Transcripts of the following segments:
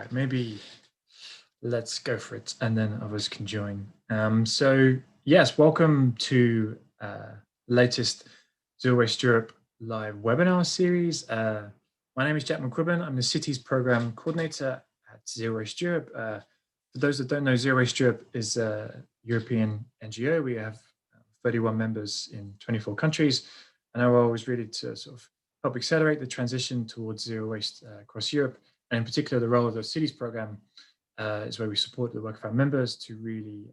right, maybe let's go for it, and then others can join. So yes, welcome to latest Zero Waste Europe live webinar series. My name is Jack McQuibben. I'm the Cities Program Coordinator at Zero Waste Europe. For those that don't know, Zero Waste Europe is a European NGO. We have 31 members in 24 countries, and our role is really to sort of help accelerate the transition towards zero waste across Europe, and in particular the role of the Cities Program is where we support the work of our members to really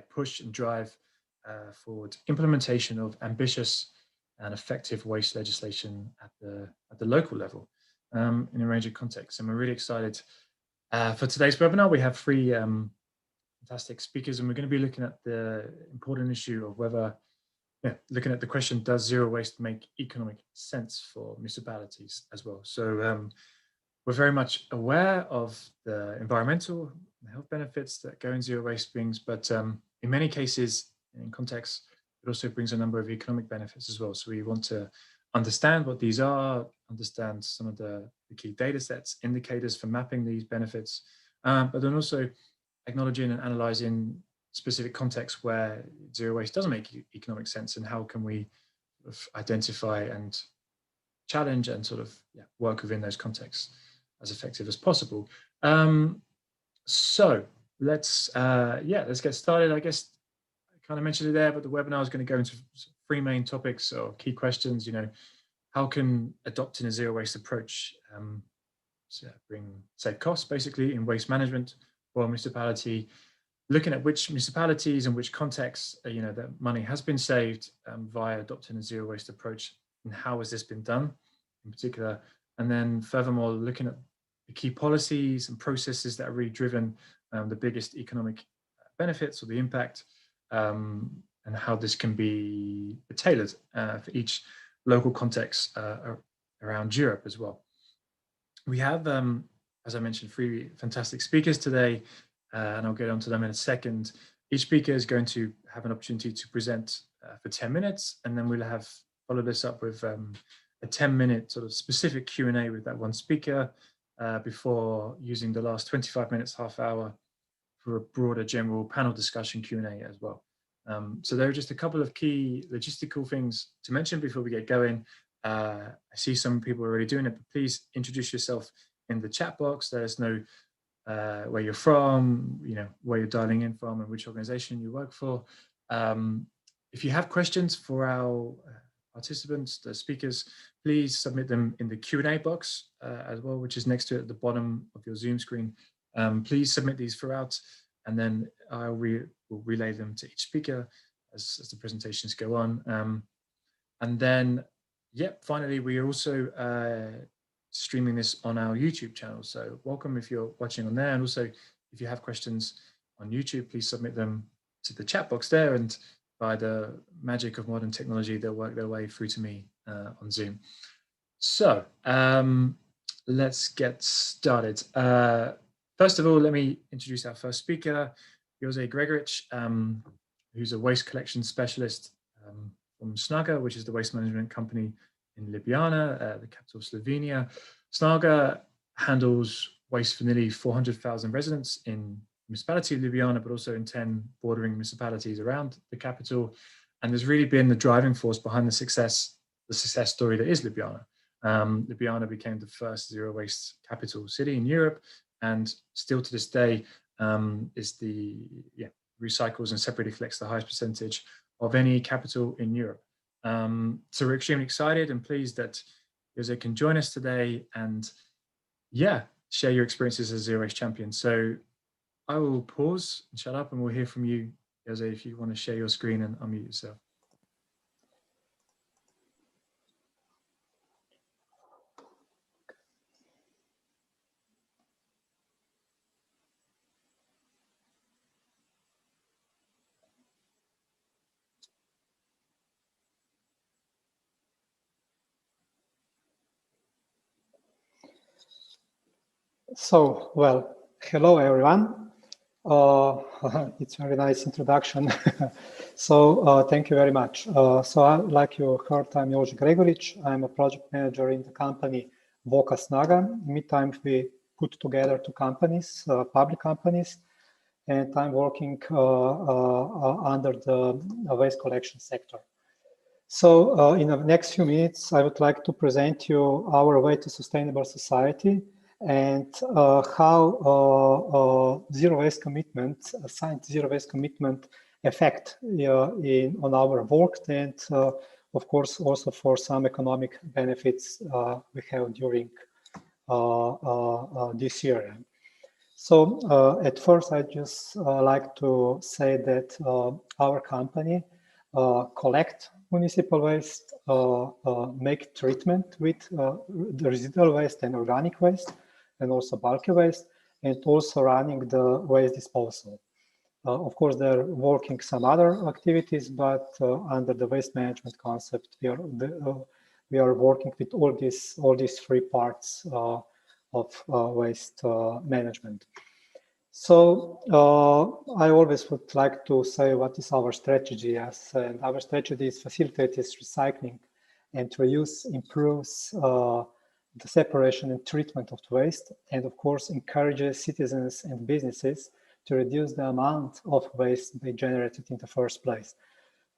push and drive forward implementation of ambitious and effective waste legislation at the local level in a range of contexts. And we're really excited for today's webinar. We have three fantastic speakers, and we're going to be looking at the important issue of whether, looking at the question, does zero waste make economic sense for municipalities as well? So we're very much aware of the environmental and health benefits that going zero waste brings, but in many cases, in context, it also brings a number of economic benefits as well. So we want to understand what these are, understand some of the key data sets, indicators for mapping these benefits, but then also acknowledging and analyzing specific contexts where zero waste doesn't make economic sense, and how can we sort of identify and challenge and sort of work within those contexts as effective as possible. So let's get started. I guess I kind of mentioned it there, but the webinar is going to go into three main topics or key questions. How can adopting a zero waste approach save costs basically in waste management for a municipality? Looking at which municipalities and which contexts that money has been saved via adopting a zero waste approach, and how has this been done in particular? And then furthermore, looking at the key policies and processes that are really driven the biggest economic benefits or the impact, and how this can be tailored for each local context around Europe as well. We have, as I mentioned, three fantastic speakers today, and I'll get onto them in a second. Each speaker is going to have an opportunity to present for 10 minutes, and then we'll have followed this up with a 10-minute sort of specific Q&A with that one speaker before using the last 25 minutes, half hour, for a broader general panel discussion Q&A as well. So there are just a couple of key logistical things to mention before we get going. I see some people already doing it, but please introduce yourself in the chat box. Let us know where you're from, where you're dialing in from, and which organization you work for. If you have questions for our participants, the speakers, please submit them in the Q&A box as well, which is next to it at the bottom of your Zoom screen. Please submit these throughout, and then I will relay them to each speaker as the presentations go on. And then, finally, we are also streaming this on our YouTube channel. So welcome if you're watching on there, and also if you have questions on YouTube, please submit them to the chat box there, and by the magic of modern technology, they'll work their way through to me on Zoom. So let's get started. First of all, let me introduce our first speaker, Jose Gregoric, who's a waste collection specialist from Snaga, which is the waste management company in Ljubljana, the capital of Slovenia. Snaga handles waste for nearly 400,000 residents in the municipality of Ljubljana, but also in 10 bordering municipalities around the capital. And there's really been the driving force behind the success story that is Ljubljana. Ljubljana became the first zero waste capital city in Europe, and still to this day is recycles and separately collects the highest percentage of any capital in Europe. So we're extremely excited and pleased that Jose can join us today and share your experiences as zero waste champion. So I will pause and shut up, and we'll hear from you, Jose, if you want to share your screen and unmute yourself. So, well, hello everyone. It's a very nice introduction. So thank you very much. Like you heard, I'm Jože Gregoric. I'm a project manager in the company Voka Snaga. Meantime, we put together two companies, public companies, and I'm working under the waste collection sector. So in the next few minutes, I would like to present you our way to sustainable society and how zero waste commitment, signed zero waste commitment effect on our work, and of course also for some economic benefits we have during this year. So at first, I just like to say that our company collect municipal waste, make treatment with the residual waste and organic waste, and also bulky waste, and also running the waste disposal. Of course, they're working some other activities, but under the waste management concept, we are working with all these three parts of waste management. So I always would like to say what is our strategy, and our strategy is facilitate recycling and reuse improves the separation and treatment of waste, and of course encourages citizens and businesses to reduce the amount of waste they generated in the first place.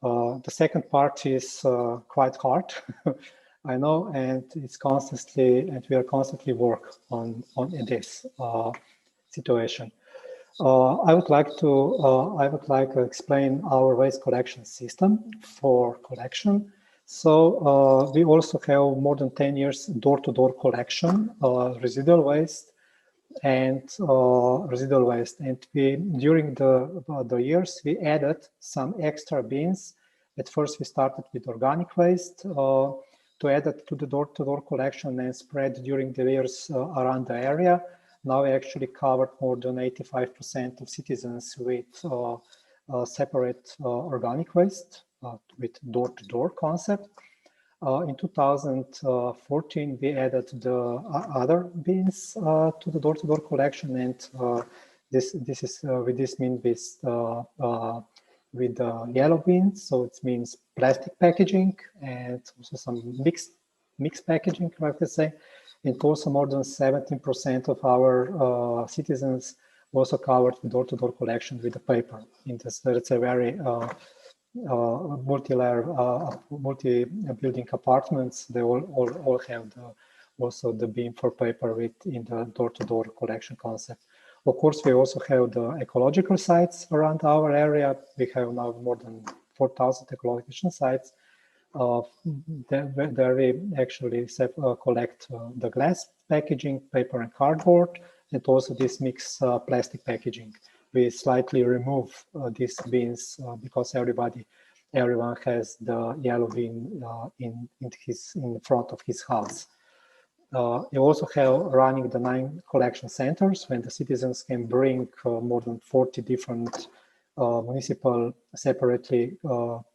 The second part is quite hard, I know, and it's constantly, and we are constantly work on this situation. I would like to explain our waste collection system for collection. So we also have more than 10 years door-to-door collection, residual waste, and we during the years we added some extra bins. At first we started with organic waste to add it to the door-to-door collection and spread during the years around the area. Now we actually covered more than 85% of citizens with separate organic waste with door-to-door concept. In 2014, we added the other bins to the door-to-door collection, and this is with this means with the yellow bins. So it means plastic packaging and also some mixed packaging, like I say. And also more than 17% of our citizens also covered the door-to-door collection with the paper. In this, it's a very multi-layer, multi-building apartments. They all have also the bin for paper in the door-to-door collection concept. Of course, we also have the ecological sites around our area. We have now more than 4,000 ecological sites. There we actually collect the glass packaging, paper and cardboard, and also this mixed plastic packaging. We slightly remove these bins because everyone has the yellow bin in front of his house. We also have running the 9 collection centers when the citizens can bring more than 40 different municipal separately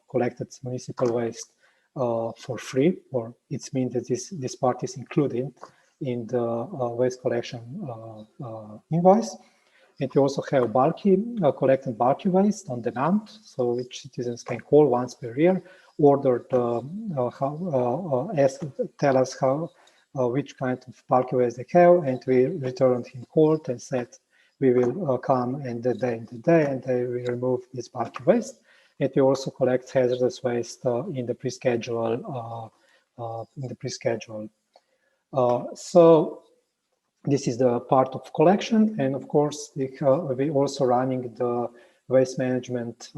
collected municipal waste for free, or it means that this part is included in the waste collection invoice. And we also have collected bulky waste on demand, so which citizens can call once per year, order tell us which kind of bulky waste they have, and we returned him called and said we will come and the day, and they will remove this bulky waste. And we also collect hazardous waste in the pre-schedule. So this is the part of collection, and of course we also running the waste management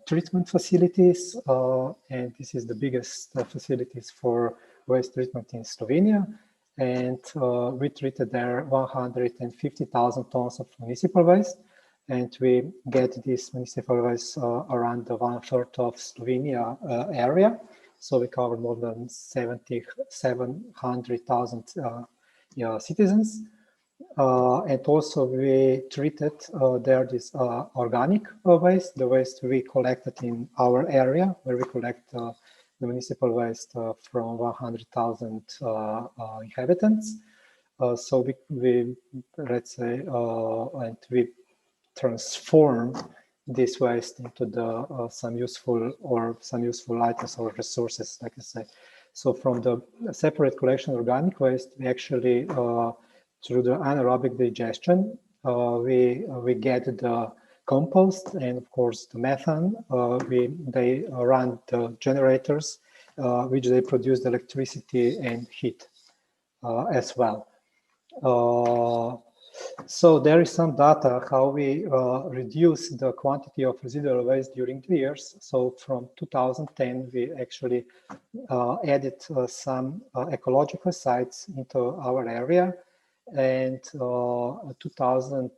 treatment facilities, and this is the biggest facilities for waste treatment in Slovenia. And we treated there 150,000 tons of municipal waste. And we get this municipal waste around the 1/3 of Slovenia area. So we covered more than 700,000 citizens. And also we treated there this organic waste, the waste we collected in our area, where we collect the municipal waste from 100,000 inhabitants. So we let's say, and we transform this waste into some useful items or resources, like I say. So from the separate collection of organic waste, we actually, through the anaerobic digestion, we get the compost and of course the methane. They run the generators, which they produce the electricity and heat as well. So there is some data how we reduce the quantity of residual waste during the years. So from 2010, we actually added some ecological sites into our area, and 2000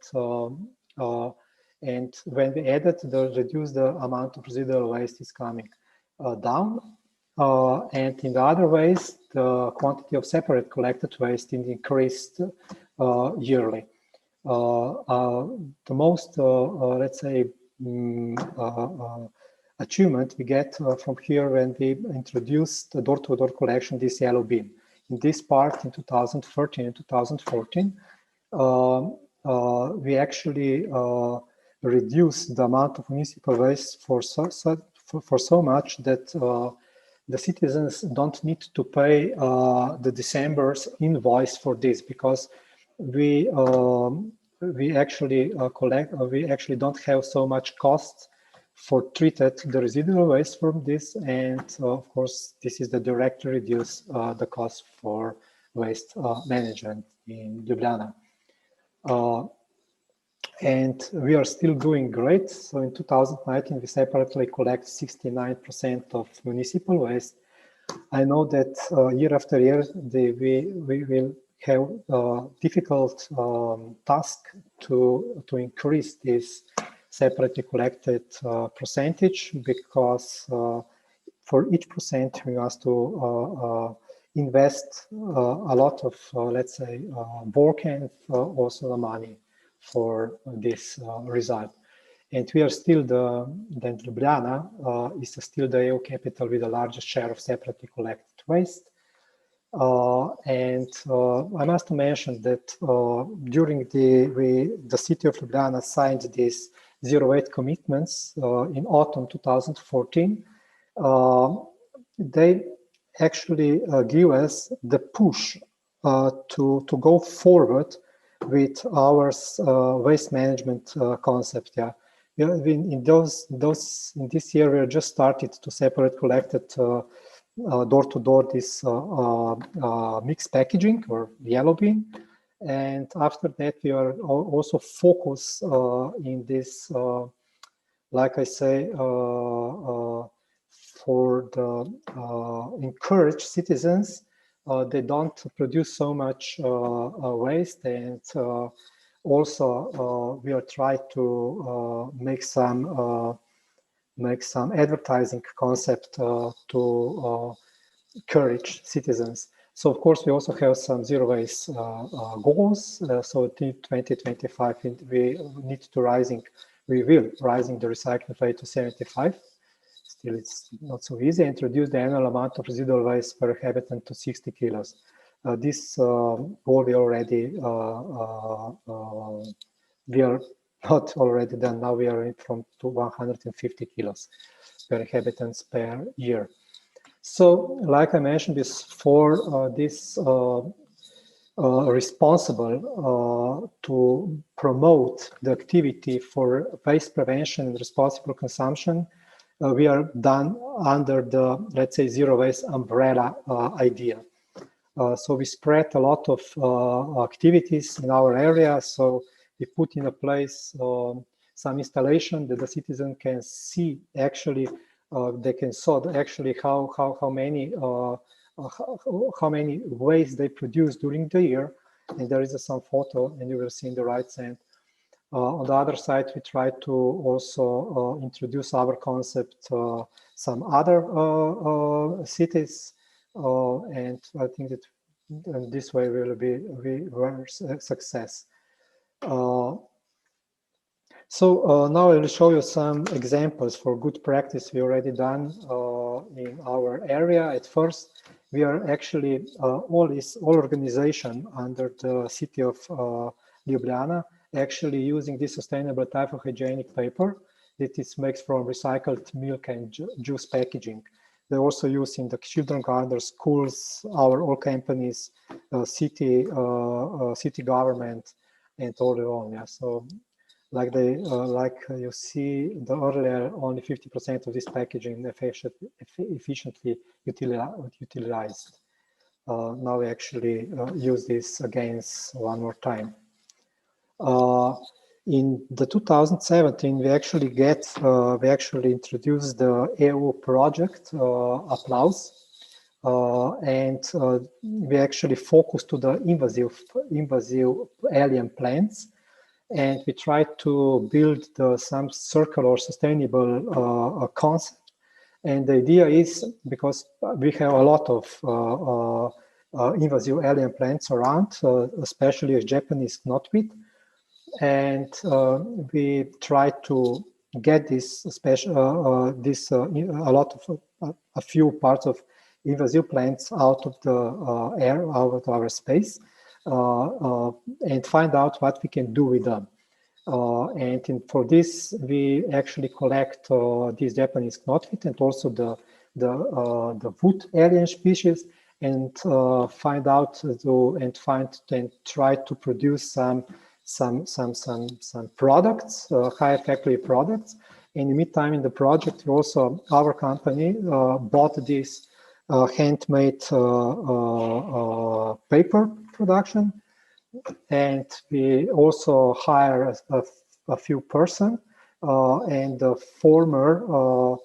and when we added the amount of residual waste is coming down. And in the other ways, the quantity of separate collected waste increased yearly. The most, let's say, achievement we get from here when we introduced the door-to-door collection, this yellow bin. In this part in 2013 and 2014, we actually reduced the amount of municipal waste for so much that the citizens don't need to pay the December's invoice for this, because we actually we actually don't have so much costs for treated the residual waste from this, and of course this is the direct reduce the cost for waste management in Ljubljana. And we are still doing great. So in 2019, we separately collect 69% of municipal waste. I know that year after year, we will have a difficult task to increase this separately collected percentage, because for each percent we have to invest a lot of, let's say, work and also the money for this result. And we are still Ljubljana is still the EU capital with the largest share of separately collected waste. And I must mention that during the City of Ljubljana signed these zero waste commitments in autumn 2014. They actually give us the push to go forward with our waste management concept. Yeah, in this year we just started to separate collected door-to-door this mixed packaging or yellow bin, and after that we are also focused in this, like I say, for the encourage citizens. They don't produce so much waste, and also we are trying to make some advertising concept to encourage citizens. So of course we also have some zero waste goals. So till 2025 we need to we will rising the recycling rate to 75. Still, it's not so easy. Introduce the annual amount of residual waste per habitant to 60 kilos. This goal we already we are not already done. Now we are from to 150 kilos per inhabitants per year. So, like I mentioned before, this responsible to promote the activity for waste prevention and responsible consumption. We are done under the, let's say, zero waste umbrella idea. So we spread a lot of activities in our area. So we put in a place some installation that the citizen can see actually. They can sort actually how many waste they produce during the year, and there is some photo, and you will see in the right side. On the other side, we try to also introduce our concept some other cities, and I think that in this way we were a success. So now I will show you some examples for good practice we already done in our area. At first, we are actually all organization under the City of Ljubljana actually using this sustainable type of hygienic paper that is made from recycled milk and juice packaging. they also use in the children gardens, schools, our all companies, city government, and all on. Yeah, so like you see the earlier, only 50% of this packaging efficiently utilized. Now we actually use this against one more time. In the 2017, we actually introduced the Aero Project, applause, and we actually focused to the invasive alien plants, and we tried to build some circular sustainable concept. And the idea is, because we have a lot of invasive alien plants around, especially Japanese knotweed, and we try to get this a few parts of invasive plants out of the air, out of our space, and find out what we can do with them. For this, we actually collect these Japanese knotweed and also the wood alien species, and find out and try to produce some products, high effective products. In the meantime, in the project, also our company bought this handmade paper production, and we also hire a few person and the former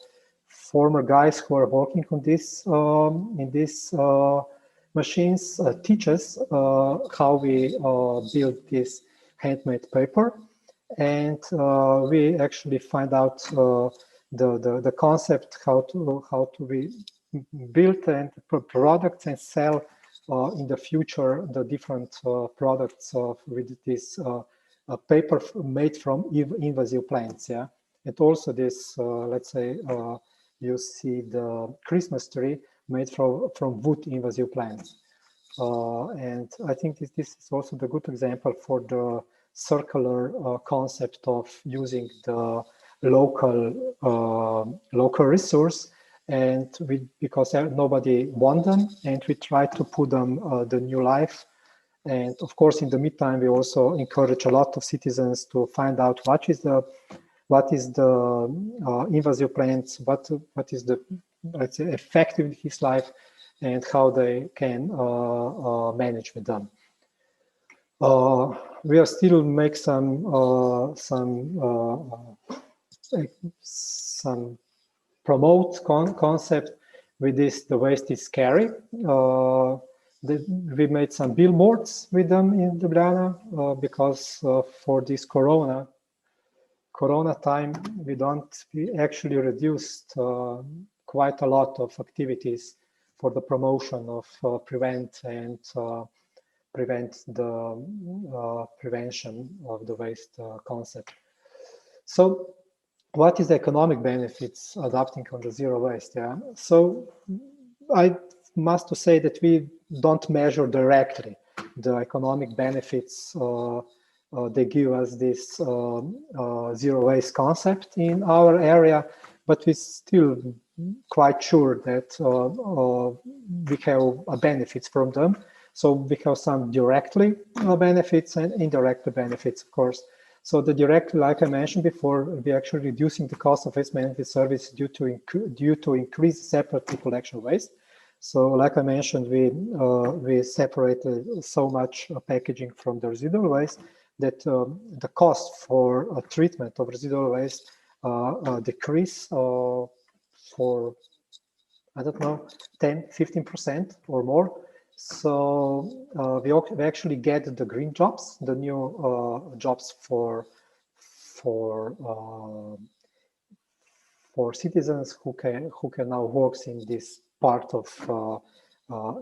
guys who are working on this in these machines teach us how we build this handmade paper, and we actually find out the concept how to be built and products and sell in the future the different products with this paper made from invasive plants. Yeah, and also this let's say you see the Christmas tree made from wood invasive plants. And I think this is also the good example for the circular concept of using the local resource, and because nobody want them, and we try to put them the new life. And of course, in the meantime, we also encourage a lot of citizens to find out what is the invasive plants, what is the, let's say, effective in his life, and how they can manage with them. We are still make some promote concept with this. The waste is scary. We made some billboards with them in Ljubljana because for this Corona time, we actually reduced quite a lot of activities for the promotion of prevent the prevention of the waste concept. So what is the economic benefits adapting on the zero waste? Yeah, so I must say that we don't measure directly the economic benefits they give us this zero waste concept in our area, but we're still quite sure that we have benefits from them. So we have some directly benefits and indirect benefits, of course. So the direct, like I mentioned before, we're actually reducing the cost of waste management service due to increased separately collection waste. So like I mentioned, we separated so much packaging from the residual waste that the cost for treatment of residual waste decrease for, I don't know, 10-15% or more. So we actually get the green jobs, the new jobs for citizens who can now work in this part of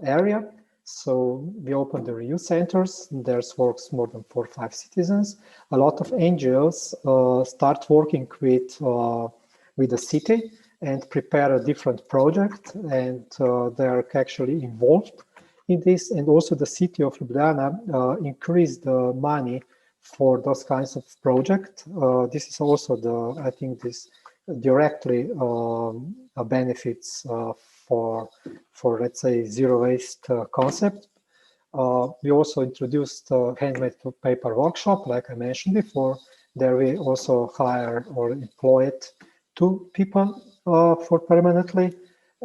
area. So we open the reuse centers. There's works more than 4 or 5 citizens. A lot of NGOs start working with the city and prepare a different project, and they're actually involved in this. And also the city of Ljubljana increased the money for those kinds of projects. This is also I think this directly benefits for let's say zero waste concept. We also introduced handmade paper workshop, like I mentioned before. There we also hire or employed 2 people for permanently.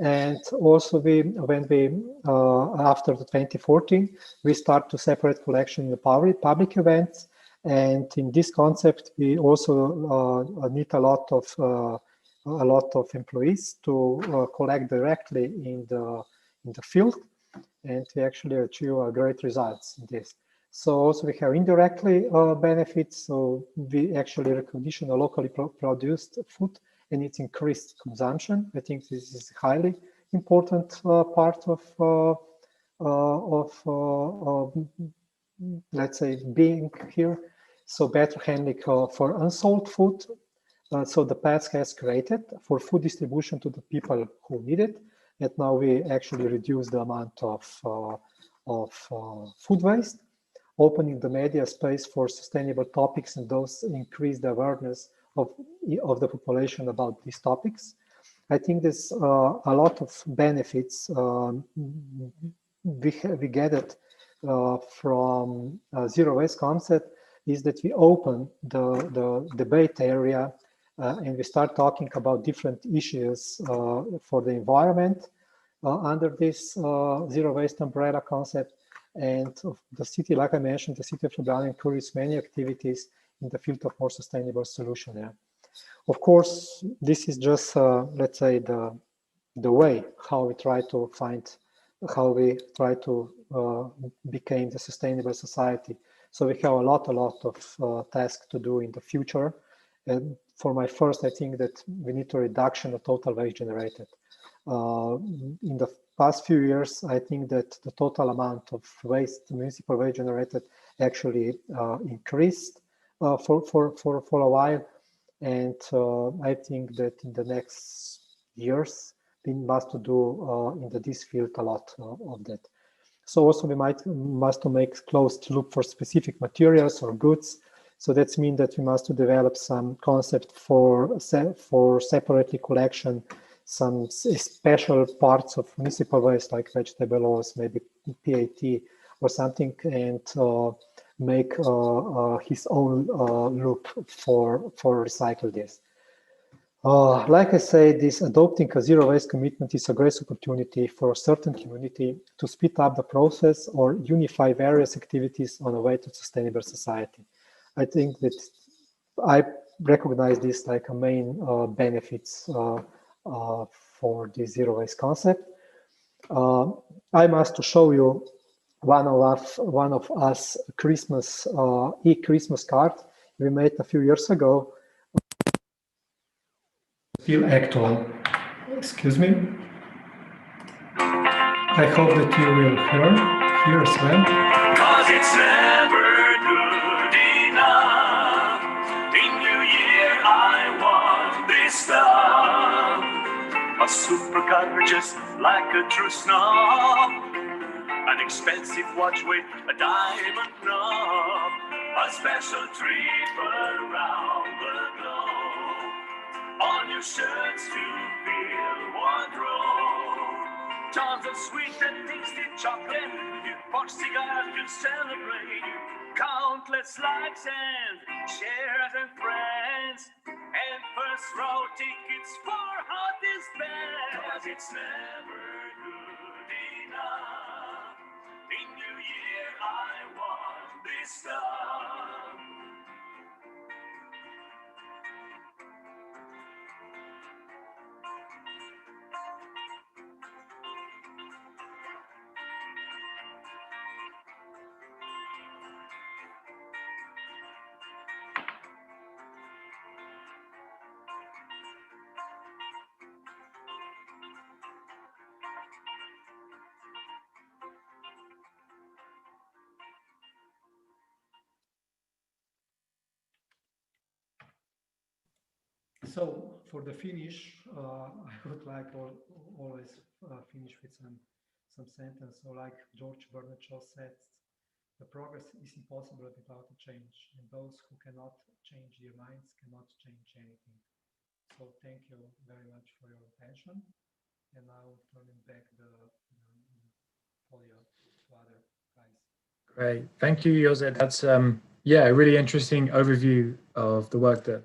And also when we after the 2014, we start to separate collection in the public events. And in this concept, we also need a lot of employees to collect directly in the field, and we actually achieve great results in this. So also we have indirectly benefits. So we actually recondition a locally produced food and its increased consumption. I think this is highly important part of let's say being here. So better handling for unsold food. So the past has created for food distribution to the people who need it. And now we actually reduce the amount of food waste, opening the media space for sustainable topics, and those increase the awareness of the population about these topics. I think there's a lot of benefits we get it from zero waste concept, is that we open the debate area and we start talking about different issues for the environment under this zero waste umbrella concept. And the city, like I mentioned, the City of Amsterdam encourages many activities in the field of more sustainable solution. Yeah. Of course, this is just, let's say, the way how we try to become the sustainable society. So we have a lot of tasks to do in the future. And for my first, I think that we need to reduction of total waste generated. In the past few years, I think that the total amount of waste, municipal waste generated, actually increased for a while. And I think that in the next years, we must do in this field a lot of that. So also we must make closed loop for specific materials or goods. So that means that we must develop some concept for separately collection, some special parts of municipal waste like vegetable oils, maybe PAT or something, and make his own loop for recycle this. Like I say, this adopting a zero waste commitment is a great opportunity for a certain community to speed up the process or unify various activities on a way to sustainable society. I think that I recognize this like a main benefits for the zero waste concept. I must show you one of us Christmas e-Christmas card we made a few years ago. Still actual. Excuse me. I hope that you will hear as well. 'Cause it's never good enough. In New Year I want this stuff. A super car just like a true snob. An expensive watch with a diamond knob. A special trip around the globe. All new shirts to fill wardrobe. Tons of sweet and tasty chocolate. You pour cigars, you celebrate. Countless likes and shares and friends. And first row tickets for hottest bands. 'Cause it's never good enough. In New Year I want this stuff. So for the finish, I would like always finish with some sentence. So like George Bernard Shaw said, the progress is impossible without a change, and those who cannot change their minds cannot change anything. So thank you very much for your attention. And now turning back the folio to other guys. Great, thank you, Jose. That's yeah, a really interesting overview of the work that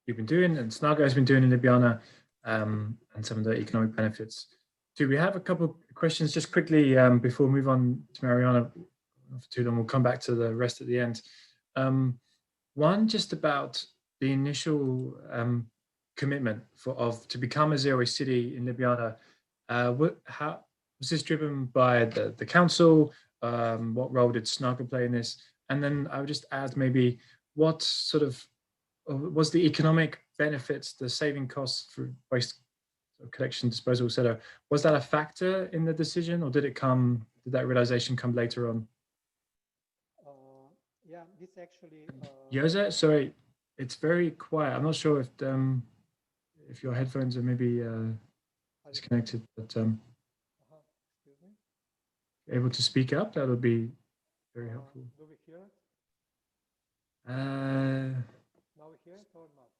you've been doing and Snago has been doing in Ljubljana, and some of the economic benefits. Do we have a couple of questions just quickly before we move on to Mariana? Not for too long, we'll come back to the rest at the end. One just about the initial commitment to become a zero waste city in Ljubljana. How was this driven by the council? What role did Snago play in this? And then I would just add maybe what sort of was the economic benefits, the saving costs for waste collection, disposal, etc. Was that a factor in the decision, or did that realization come later on? Yeah, this actually. Jose, sorry, it's very quiet. I'm not sure if your headphones are maybe disconnected, but excuse me. able to speak up, that would be very helpful. Do we hear it? Now we hear it or not?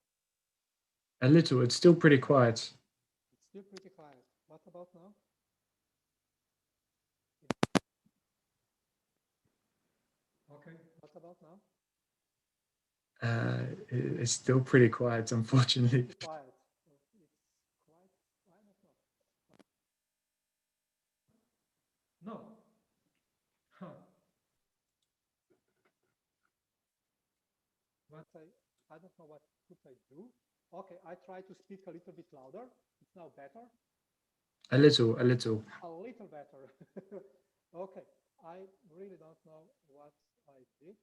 A little. It's still pretty quiet. It's still pretty quiet. What about now? Okay. What about now? It's still pretty quiet, unfortunately. Quiet. It's quite. I don't know. No. Huh. But I don't know what could I do. Okay, I try to speak a little bit louder. It's now better. A little. A little better. Okay, I really don't know what I did.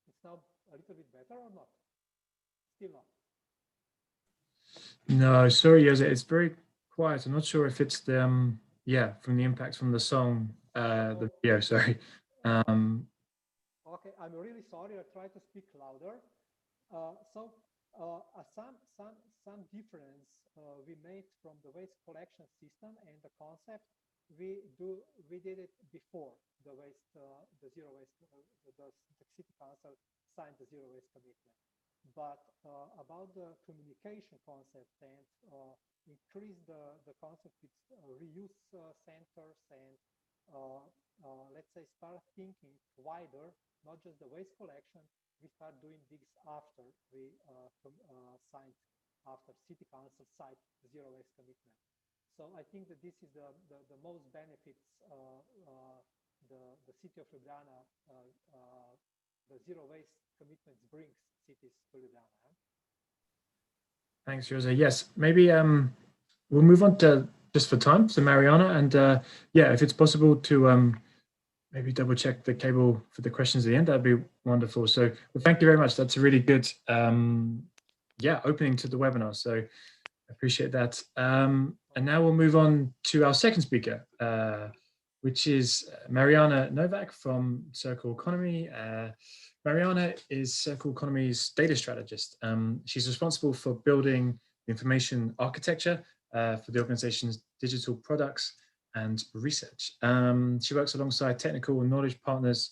It's now a little bit better or not? Still not. No, sorry, Jose. It's very quiet. I'm not sure if it's the yeah, from the impact from the song, the video. Sorry. Okay, I'm really sorry. I try to speak louder. Some difference we made from the waste collection system and the concept. We did it before the zero waste. The city council signed the zero waste commitment. But about the communication concept and increase the concept with reuse centers and let's say start thinking wider, not just the waste collection. We start doing this after we signed, after city council signed the zero waste commitment. So I think that this is the most benefits the city of Ljubljana, the zero waste commitments brings cities to Ljubljana. Thanks, Jose. Yes, maybe we'll move on to, just for time, to Mariana, and yeah, if it's possible to maybe double check the cable for the questions at the end, that'd be wonderful. So well, thank you very much. That's a really good yeah, opening to the webinar. So I appreciate that. And now we'll move on to our second speaker, which is Mariana Novak from Circle Economy. Mariana is Circle Economy's data strategist. She's responsible for building the information architecture for the organization's digital products and research. She works alongside technical and knowledge partners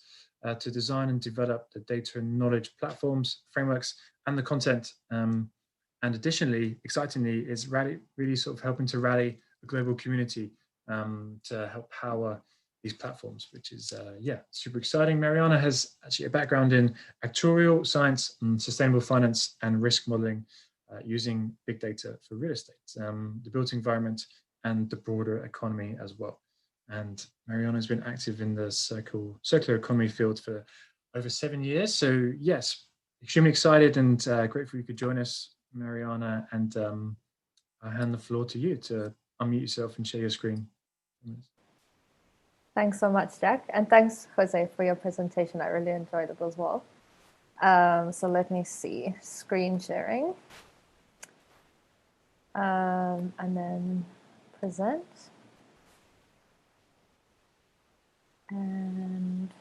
to design and develop the data and knowledge platforms, frameworks, and the content. And additionally, excitingly, is really sort of helping to rally a global community to help power these platforms, which is, yeah, super exciting. Mariana has actually a background in actuarial science, sustainable finance, and risk modeling using big data for real estate, the built environment, and the broader economy as well. And Mariana has been active in the circular economy field for over 7 years. So yes, extremely excited and grateful you could join us, Mariana, and I hand the floor to you to unmute yourself and share your screen. Thanks so much, Jack. And thanks, Jose, for your presentation. I really enjoyed it as well. So let me see, screen sharing. And then present. And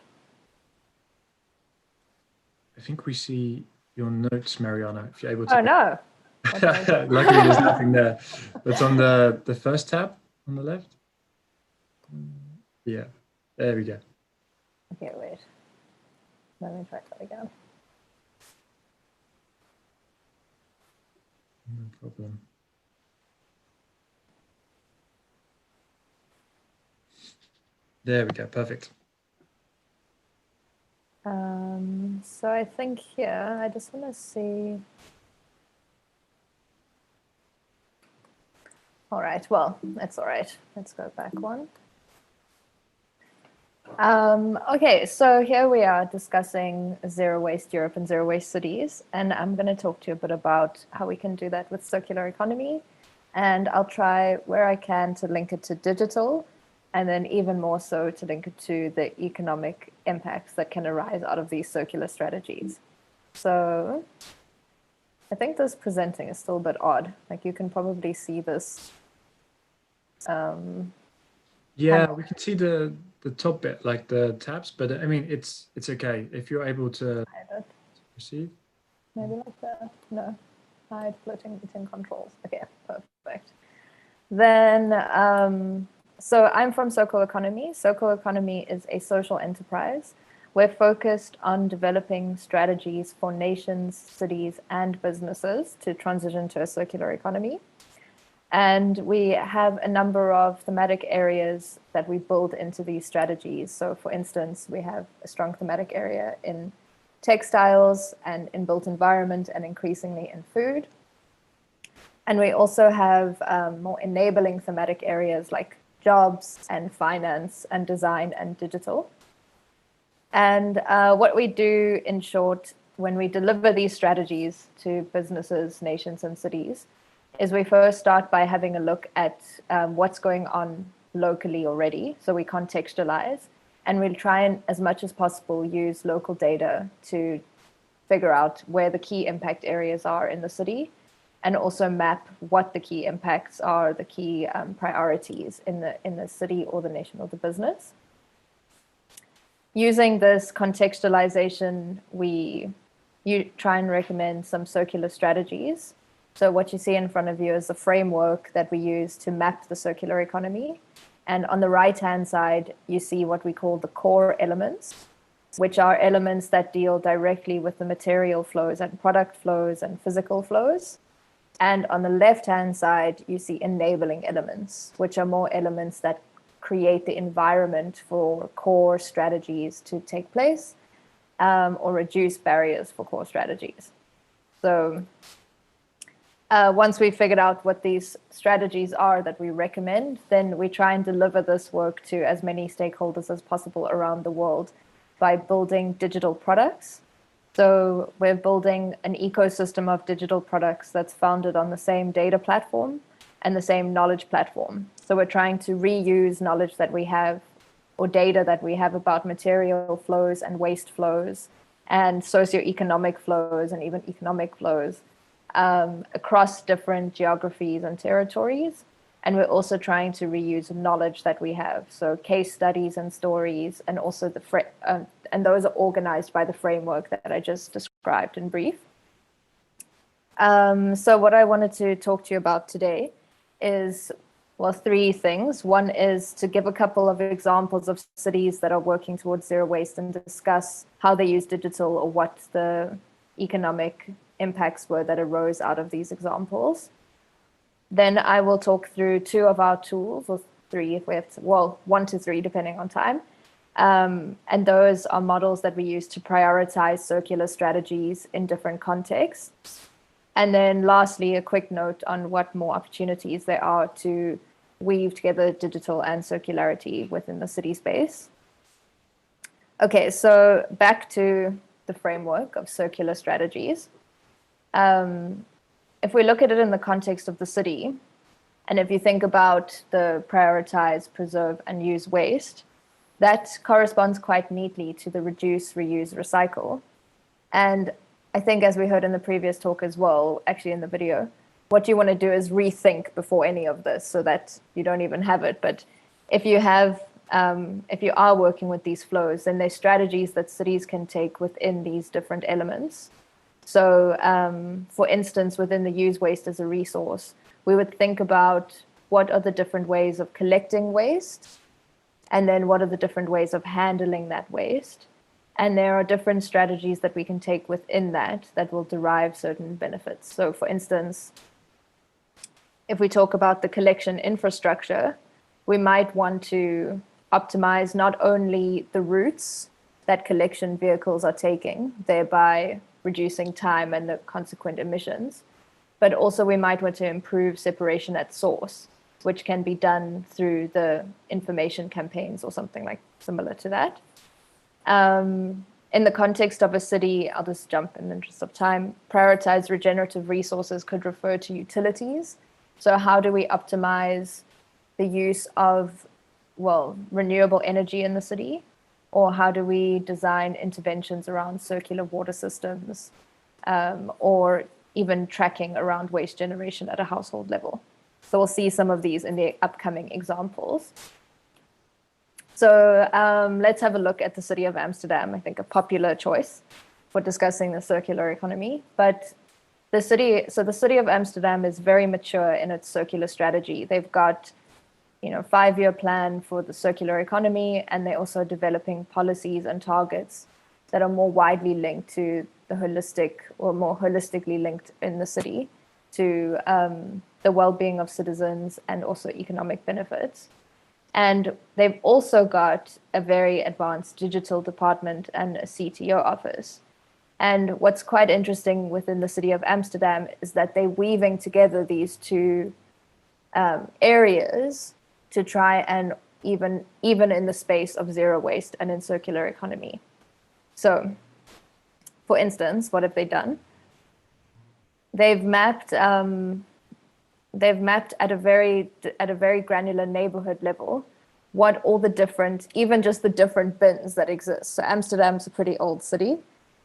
I think we see your notes, Mariana, if you're able to. Oh, no. Luckily, there's nothing there. It's on the first tab on the left. Yeah, there we go. Okay, wait. Let me try that again. No problem. There we go, perfect. So I think here, I just want to see. All right, well, that's all right. Let's go back one. Okay, so here we are discussing Zero Waste Europe and Zero Waste Cities, and I'm going to talk to you a bit about how we can do that with circular economy, and I'll try where I can to link it to digital, and then even more so to link it to the economic impacts that can arise out of these circular strategies. So I think this presenting is still a bit odd. Like you can probably see this. Yeah, we can see the top bit, like the tabs, but I mean, it's okay if you're able to proceed. Maybe like that. No, hide floating meeting controls. Okay, perfect. Then, so I'm from Circle Economy. Circle Economy is a social enterprise. We're focused on developing strategies for nations, cities, and businesses to transition to a circular economy. And we have a number of thematic areas that we build into these strategies. So for instance, we have a strong thematic area in textiles and in built environment and increasingly in food. And we also have more enabling thematic areas like jobs and finance and design and digital. And what we do in short, when we deliver these strategies to businesses, nations, and cities, is we first start by having a look at what's going on locally already. So we contextualize, and we'll try and, as much as possible, use local data to figure out where the key impact areas are in the city, and also map what the key impacts are, the key priorities in the city or the nation or the business. Using this contextualization, you try and recommend some circular strategies. So what you see in front of you is the framework that we use to map the circular economy. And on the right-hand side, you see what we call the core elements, which are elements that deal directly with the material flows and product flows and physical flows. And on the left-hand side, you see enabling elements, which are more elements that create the environment for core strategies to take place or reduce barriers for core strategies. So once we've figured out what these strategies are that we recommend, then we try and deliver this work to as many stakeholders as possible around the world by building digital products. So we're building an ecosystem of digital products that's founded on the same data platform and the same knowledge platform. So we're trying to reuse knowledge that we have or data that we have about material flows and waste flows and socioeconomic flows and even economic flows across different geographies and territories. And we're also trying to reuse knowledge that we have. So case studies and stories, and also and those are organized by the framework that I just described in brief. So what I wanted to talk to you about today is, well, three things. One is to give a couple of examples of cities that are working towards zero waste and discuss how they use digital or what the economic impacts were that arose out of these examples. Then I will talk through two of our tools, or three if we have to, well, 1 to 3 depending on time. And those are models that we use to prioritize circular strategies in different contexts. And then lastly, a quick note on what more opportunities there are to weave together digital and circularity within the city space. Okay, so back to the framework of circular strategies. If we look at it in the context of the city, and if you think about the prioritize, preserve, and use waste, that corresponds quite neatly to the reduce, reuse, recycle. And I think, as we heard in the previous talk as well, actually in the video, what you want to do is rethink before any of this so that you don't even have it. But if you are working with these flows, then there's strategies that cities can take within these different elements. So for instance, within the use waste as a resource, we would think about what are the different ways of collecting waste, and then what are the different ways of handling that waste. And there are different strategies that we can take within that will derive certain benefits. So for instance, if we talk about the collection infrastructure, we might want to optimize not only the routes that collection vehicles are taking, thereby reducing time and the consequent emissions, but also we might want to improve separation at source, which can be done through the information campaigns or something like similar to that. In the context of a city, I'll just jump in the interest of time, prioritize regenerative resources could refer to utilities. So how do we optimize the use of, well, renewable energy in the city? Or how do we design interventions around circular water systems, or even tracking around waste generation at a household level? So we'll see some of these in the upcoming examples. So let's have a look at the City of Amsterdam, I think a popular choice for discussing the circular economy. But the city of Amsterdam is very mature in its circular strategy. They've got, 5-year plan for the circular economy, and they're also developing policies and targets that are more widely linked to the holistic, or more holistically linked in the city to the well-being of citizens and also economic benefits. And they've also got a very advanced digital department and a CTO office. And what's quite interesting within the City of Amsterdam is that they're weaving together these two areas to try and even in the space of zero waste and in circular economy. So, for instance, what have they done? They've mapped at a very granular neighborhood level what all the different, even just the different bins that exist. So Amsterdam's a pretty old city,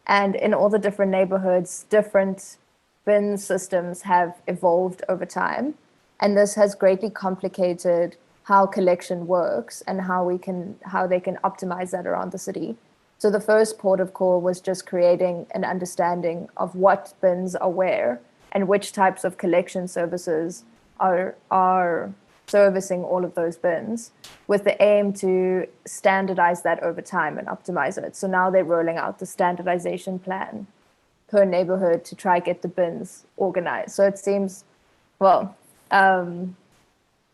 and in all the different neighborhoods, different bin systems have evolved over time, and this has greatly complicated how collection works and how they can optimize that around the city. So the first port of call was just creating an understanding of what bins are where and which types of collection services are servicing all of those bins, with the aim to standardize that over time and optimize it. So now they're rolling out the standardization plan per neighborhood to try get the bins organized. So it seems,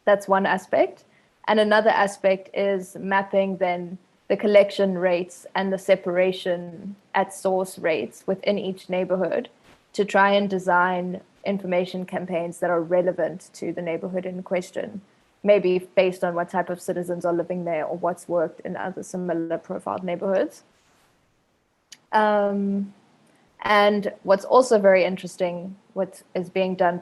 that's one aspect. And another aspect is mapping then the collection rates and the separation at source rates within each neighborhood to try and design information campaigns that are relevant to the neighborhood in question, maybe based on what type of citizens are living there or what's worked in other similar profiled neighborhoods. And what's also very interesting, what is being done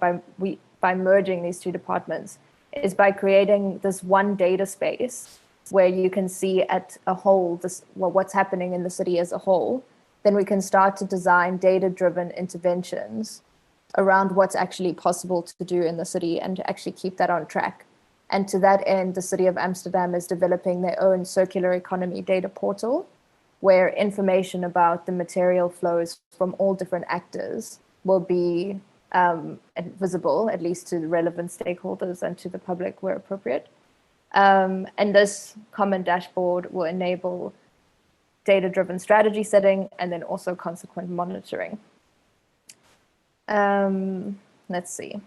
by merging these two departments, is by creating this one data space where you can see at a whole what's happening in the city as a whole. Then we can start to design data-driven interventions around what's actually possible to do in the city and to actually keep that on track. And to that end, the City of Amsterdam is developing their own circular economy data portal, where information about the material flows from all different actors will be visible, at least to the relevant stakeholders and to the public where appropriate. And this common dashboard will enable data-driven strategy setting and then also consequent monitoring. Let's see.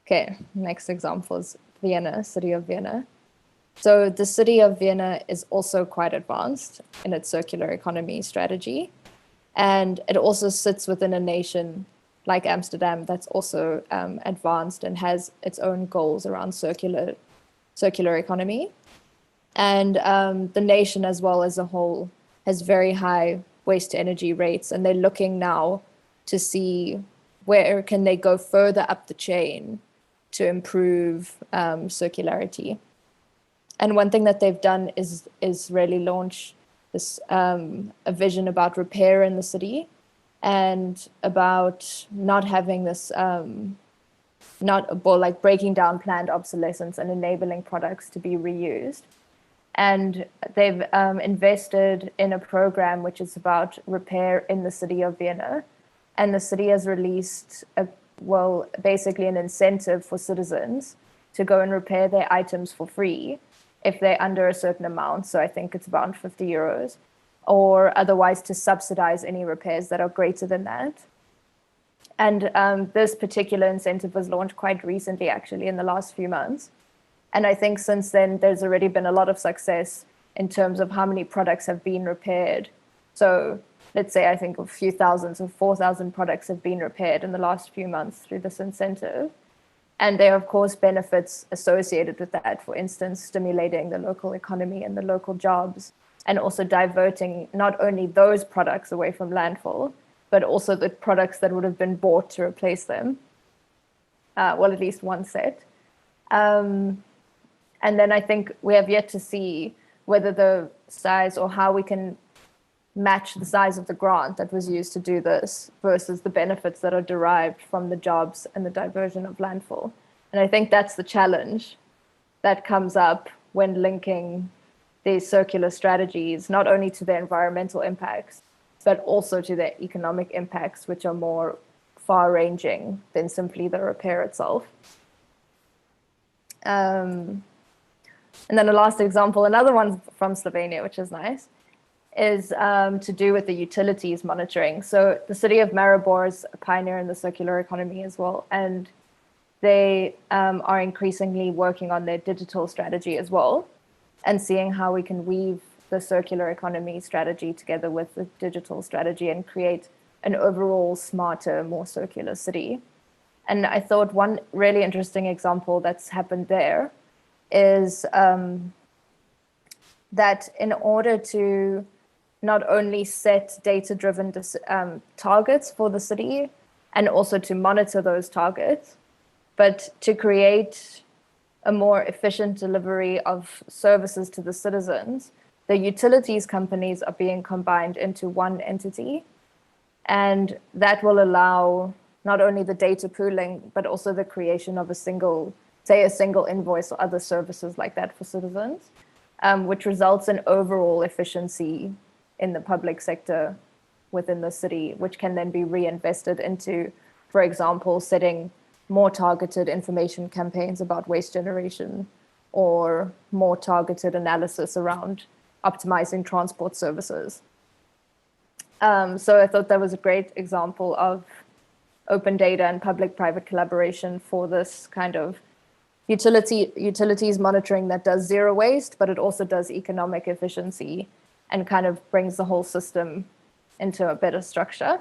Okay, next example is Vienna, City of Vienna. So the City of Vienna is also quite advanced in its circular economy strategy. And it also sits within a nation like Amsterdam that's also advanced and has its own goals around circular economy. And the nation as well as a whole has very high waste to energy rates, and they're looking now to see where can they go further up the chain to improve circularity. And one thing that they've done is really launch this a vision about repair in the city and about not having this breaking down planned obsolescence and enabling products to be reused. And they've invested in a program which is about repair in the City of Vienna. And the city has released basically an incentive for citizens to go and repair their items for free if they're under a certain amount. So I think it's about 50 euros, or otherwise to subsidize any repairs that are greater than that. And this particular incentive was launched quite recently, actually, in the last few months. And I think since then, there's already been a lot of success in terms of how many products have been repaired. So let's say, I think a few thousands or 4,000 products have been repaired in the last few months through this incentive. And there are, of course, benefits associated with that. For instance, stimulating the local economy and the local jobs, and also diverting not only those products away from landfill, but also the products that would have been bought to replace them. Well, at least one set. And then I think we have yet to see whether the size or how we can match the size of the grant that was used to do this versus the benefits that are derived from the jobs and the diversion of landfill. And I think that's the challenge that comes up when linking these circular strategies, not only to their environmental impacts, but also to their economic impacts, which are more far-ranging than simply the repair itself. And then the last example, another one from Slovenia, which is nice, is to do with the utilities monitoring. So the city of Maribor is a pioneer in the circular economy as well, and they are increasingly working on their digital strategy as well, and seeing how we can weave the circular economy strategy together with the digital strategy and create an overall smarter, more circular city. And I thought one really interesting example that's happened there is that in order to not only set data-driven targets for the city and also to monitor those targets, but to create a more efficient delivery of services to the citizens, the utilities companies are being combined into one entity. And that will allow not only the data pooling, but also the creation of a single invoice or other services like that for citizens, which results in overall efficiency in the public sector within the city, which can then be reinvested into, for example, setting more targeted information campaigns about waste generation or more targeted analysis around optimizing transport services. So I thought that was a great example of open data and public-private collaboration for this kind of utilities monitoring that does zero waste, but it also does economic efficiency and kind of brings the whole system into a better structure.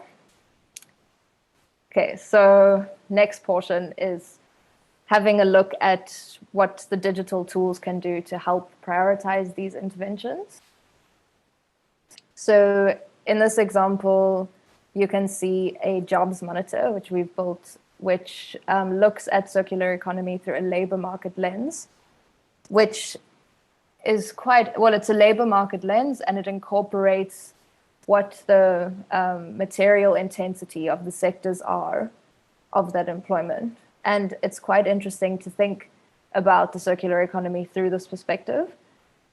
Okay, so next portion is having a look at what the digital tools can do to help prioritize these interventions. So in this example, you can see a jobs monitor, which we've built, which looks at circular economy through a labor market lens, which is quite, well, it's a labor market lens, and it incorporates what the material intensity of the sectors are of that employment. And it's quite interesting to think about the circular economy through this perspective,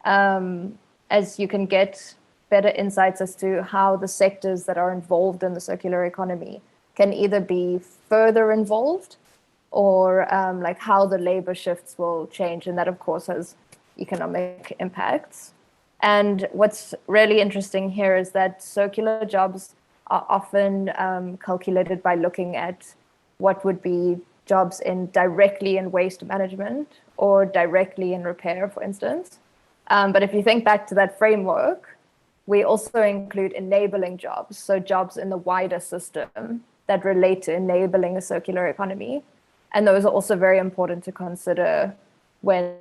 as you can get better insights as to how the sectors that are involved in the circular economy can either be further involved or like how the labor shifts will change. And that, of course, has economic impacts. And what's really interesting here is that circular jobs are often calculated by looking at what would be jobs directly in waste management or directly in repair, for instance. But if you think back to that framework, we also include enabling jobs, so jobs in the wider system that relate to enabling a circular economy. And those are also very important to consider when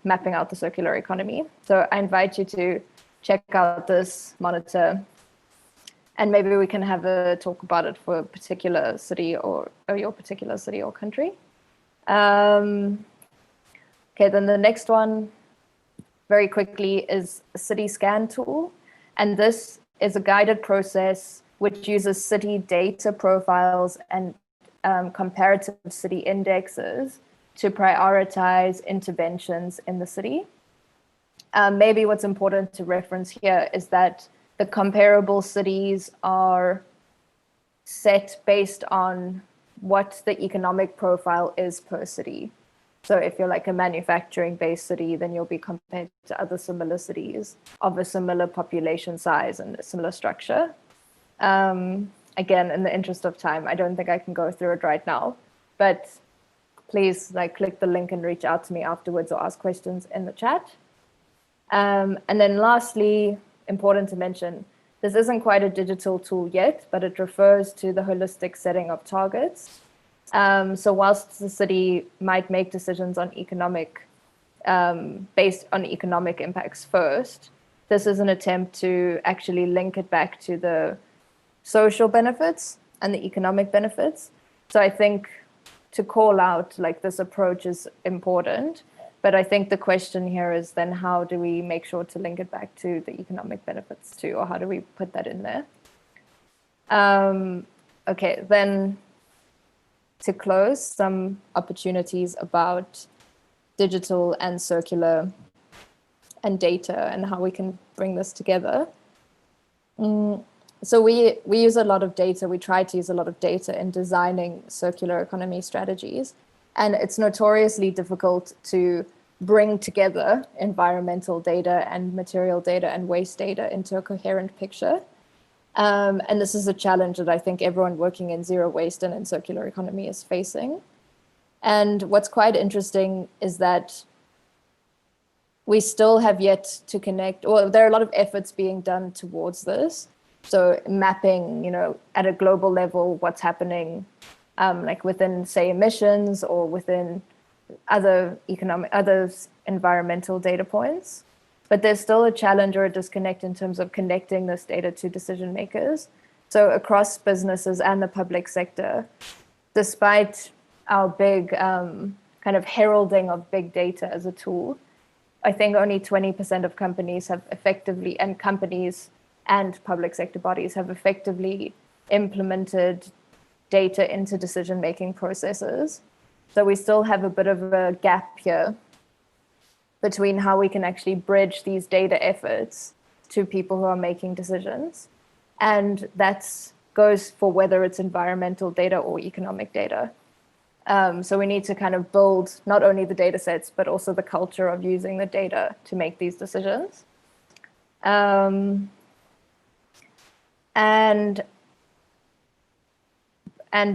mapping out the circular economy. So I invite you to check out this monitor, and maybe we can have a talk about it for a particular city or your particular city or country. Okay, then the next one, very quickly, is a city scan tool. And this is a guided process which uses city data profiles and comparative city indexes to prioritize interventions in the city. Maybe what's important to reference here is that the comparable cities are set based on what the economic profile is per city. So if you're like a manufacturing-based city, then you'll be compared to other similar cities of a similar population size and a similar structure. again, in the interest of time, I don't think I can go through it right now, but please click the link and reach out to me afterwards or ask questions in the chat. And then lastly, important to mention, this isn't quite a digital tool yet, but it refers to the holistic setting of targets. So whilst the city might make decisions on based on economic impacts first, this is an attempt to actually link it back to the social benefits and the economic benefits. So I think to call out this approach is important, but I think the question here is then how do we make sure to link it back to the economic benefits too, or how do we put that in there? Okay, then to close, some opportunities about digital and circular and data and how we can bring this together. So we use a lot of data. We try to use a lot of data in designing circular economy strategies. And it's notoriously difficult to bring together environmental data and material data and waste data into a coherent picture. And this is a challenge that I think everyone working in zero waste and in circular economy is facing. And what's quite interesting is that we still have yet to connect, or there are a lot of efforts being done towards this. So mapping, at a global level, what's happening, within, say, emissions or within other environmental data points. But there's still a challenge or a disconnect in terms of connecting this data to decision makers. So across businesses and the public sector, despite our big kind of heralding of big data as a tool, I think only 20% of companies have effectively, and companies and public sector bodies have effectively implemented data into decision-making processes. So we still have a bit of a gap here between how we can actually bridge these data efforts to people who are making decisions. And that goes for whether it's environmental data or economic data. So we need to kind of build not only the data sets, but also the culture of using the data to make these decisions. And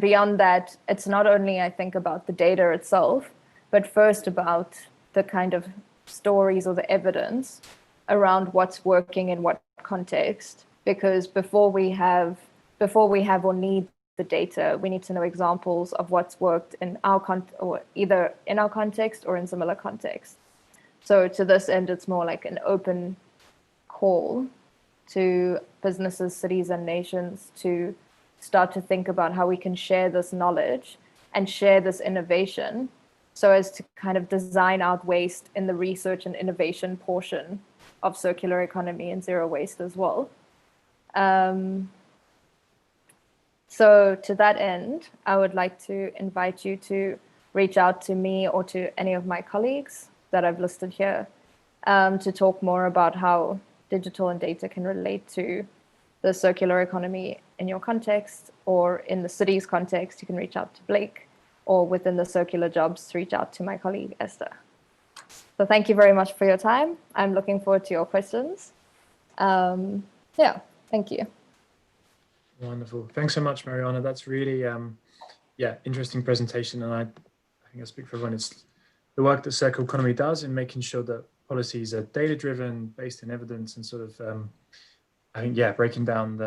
beyond that, it's not only, I think, about the data itself, but first about the kind of stories or the evidence around what's working in what context. Because before we have or need the data, we need to know examples of what's worked in or either in our context or in similar contexts. So to this end, it's more like an open call to businesses, cities, and nations to start to think about how we can share this knowledge and share this innovation so as to kind of design out waste in the research and innovation portion of circular economy and zero waste as well. So to that end, I would like to invite you to reach out to me or to any of my colleagues that I've listed here to talk more about how digital and data can relate to the circular economy in your context, or in the city's context, you can reach out to Blake, or within the circular jobs, reach out to my colleague, Esther. So thank you very much for your time. I'm looking forward to your questions. Yeah, thank you. Wonderful. Thanks so much, Mariana. That's really, interesting presentation. And I think I speak for everyone. It's the work that circular economy does in making sure that policies are data-driven, based in evidence, and sort of, breaking down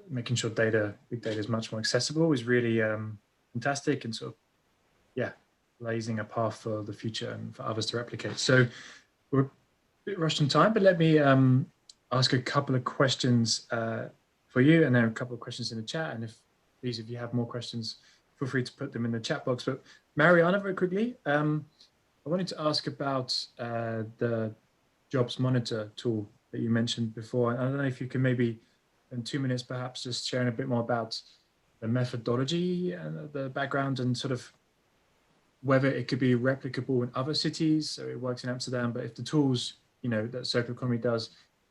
making sure big data is much more accessible is really fantastic, and sort of, blazing a path for the future and for others to replicate. So we're a bit rushed on time, but let me ask a couple of questions for you, and then a couple of questions in the chat. And if you have more questions, feel free to put them in the chat box. But Mariana, very quickly, I wanted to ask about the Jobs Monitor tool that you mentioned before. I don't know if you can maybe in 2 minutes, perhaps just sharing a bit more about the methodology and the background, and sort of whether it could be replicable in other cities. So it works in Amsterdam, but if the tools, that circular economy does,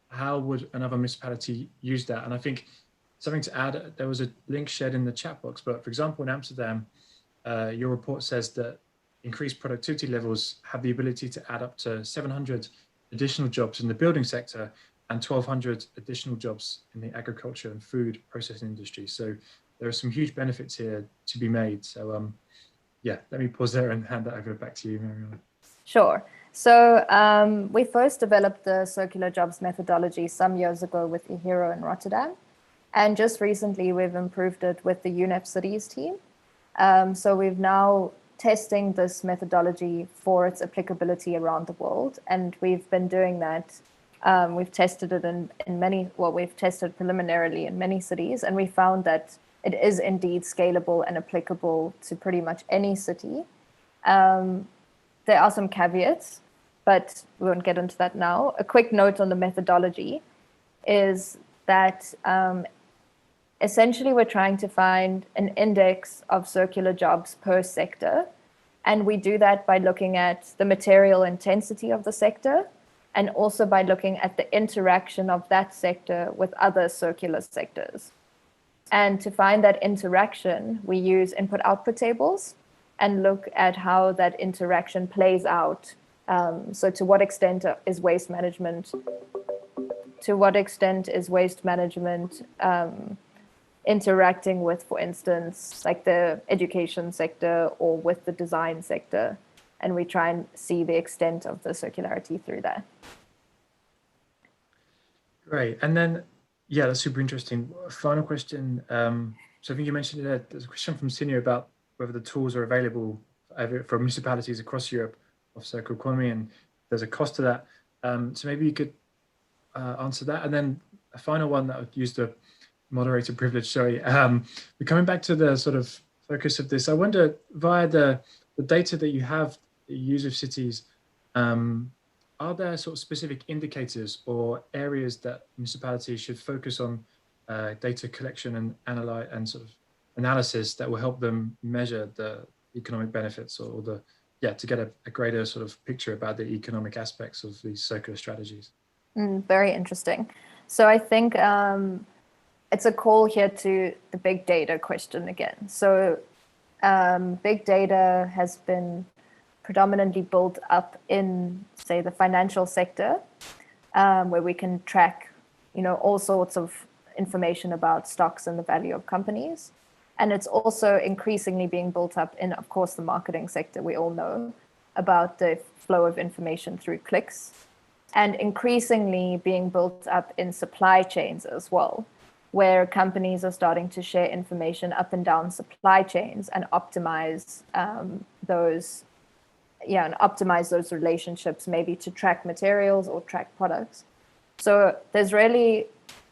how would another municipality use that? And I think something to add, there was a link shared in the chat box, but for example, in Amsterdam, your report says that increased productivity levels have the ability to add up to 700 additional jobs in the building sector and 1,200 additional jobs in the agriculture and food processing industry. So there are some huge benefits here to be made. So yeah, let me pause there and hand that over back to you, Mariana. Sure. So we first developed the circular jobs methodology some years ago with Aero in Rotterdam. And just recently, we've improved it with the UNEP Cities team. So we've now testing this methodology for its applicability around the world. And we've been doing that. We've tested it in many, well, we've tested preliminarily in many cities, and we found that it is indeed scalable and applicable to pretty much any city. There are some caveats, but we won't get into that now. A quick note on the methodology is that essentially we're trying to find an index of circular jobs per sector. And we do that by looking at the material intensity of the sector, and also by looking at the interaction of that sector with other circular sectors. And to find that interaction, we use input-output tables and look at how that interaction plays out. So to what extent is waste management interacting with, for instance, like the education sector or with the design sector, and we try and see the extent of the circularity through that. Great. And then, yeah, that's super interesting. Final question. So I think you mentioned that there's a question from Sinio about whether the tools are available for municipalities across Europe of circular economy, and there's a cost to that. So maybe you could answer that. And then a final one that I'd use the moderator privilege, sorry. We're coming back to the sort of focus of this. I wonder, via the data that you have, the use of cities, are there sort of specific indicators or areas that municipalities should focus on data collection and sort of analysis that will help them measure the economic benefits or to get a greater sort of picture about the economic aspects of these circular strategies? Very interesting. So I think it's a call here to the big data question again. So big data has been predominantly built up in, say, the financial sector, where we can track, all sorts of information about stocks and the value of companies. And it's also increasingly being built up in, of course, the marketing sector. We all know about the flow of information through clicks, and increasingly being built up in supply chains as well, where companies are starting to share information up and down supply chains and optimize those relationships, maybe to track materials or track products. So there's really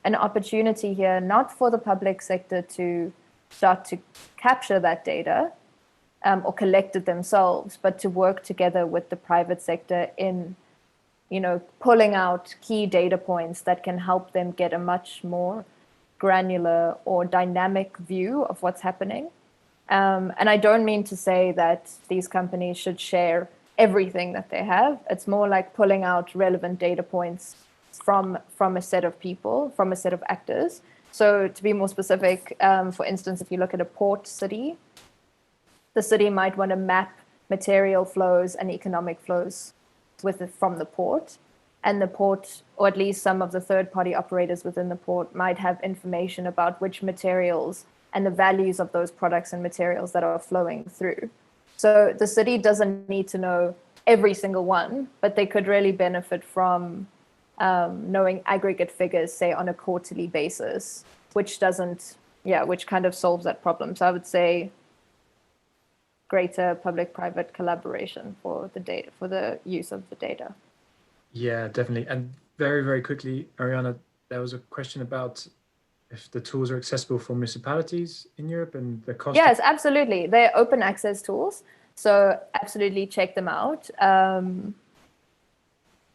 an opportunity here, not for the public sector to start to capture that data or collect it themselves, but to work together with the private sector in, pulling out key data points that can help them get a much more granular or dynamic view of what's happening. And I don't mean to say that these companies should share everything that they have. It's more like pulling out relevant data points from a set of people, from a set of actors. So to be more specific, for instance, if you look at a port city, the city might want to map material flows and economic flows from the port. And the port, or at least some of the third-party operators within the port, might have information about which materials and the values of those products and materials that are flowing through. So the city doesn't need to know every single one, but they could really benefit from knowing aggregate figures, say, on a quarterly basis, which kind of solves that problem. So I would say greater public-private collaboration for the data, for the use of the data. Yeah, definitely. And very, very quickly, Mariana, there was a question about if the tools are accessible for municipalities in Europe and the cost. Yes, absolutely. They're open access tools. So absolutely check them out.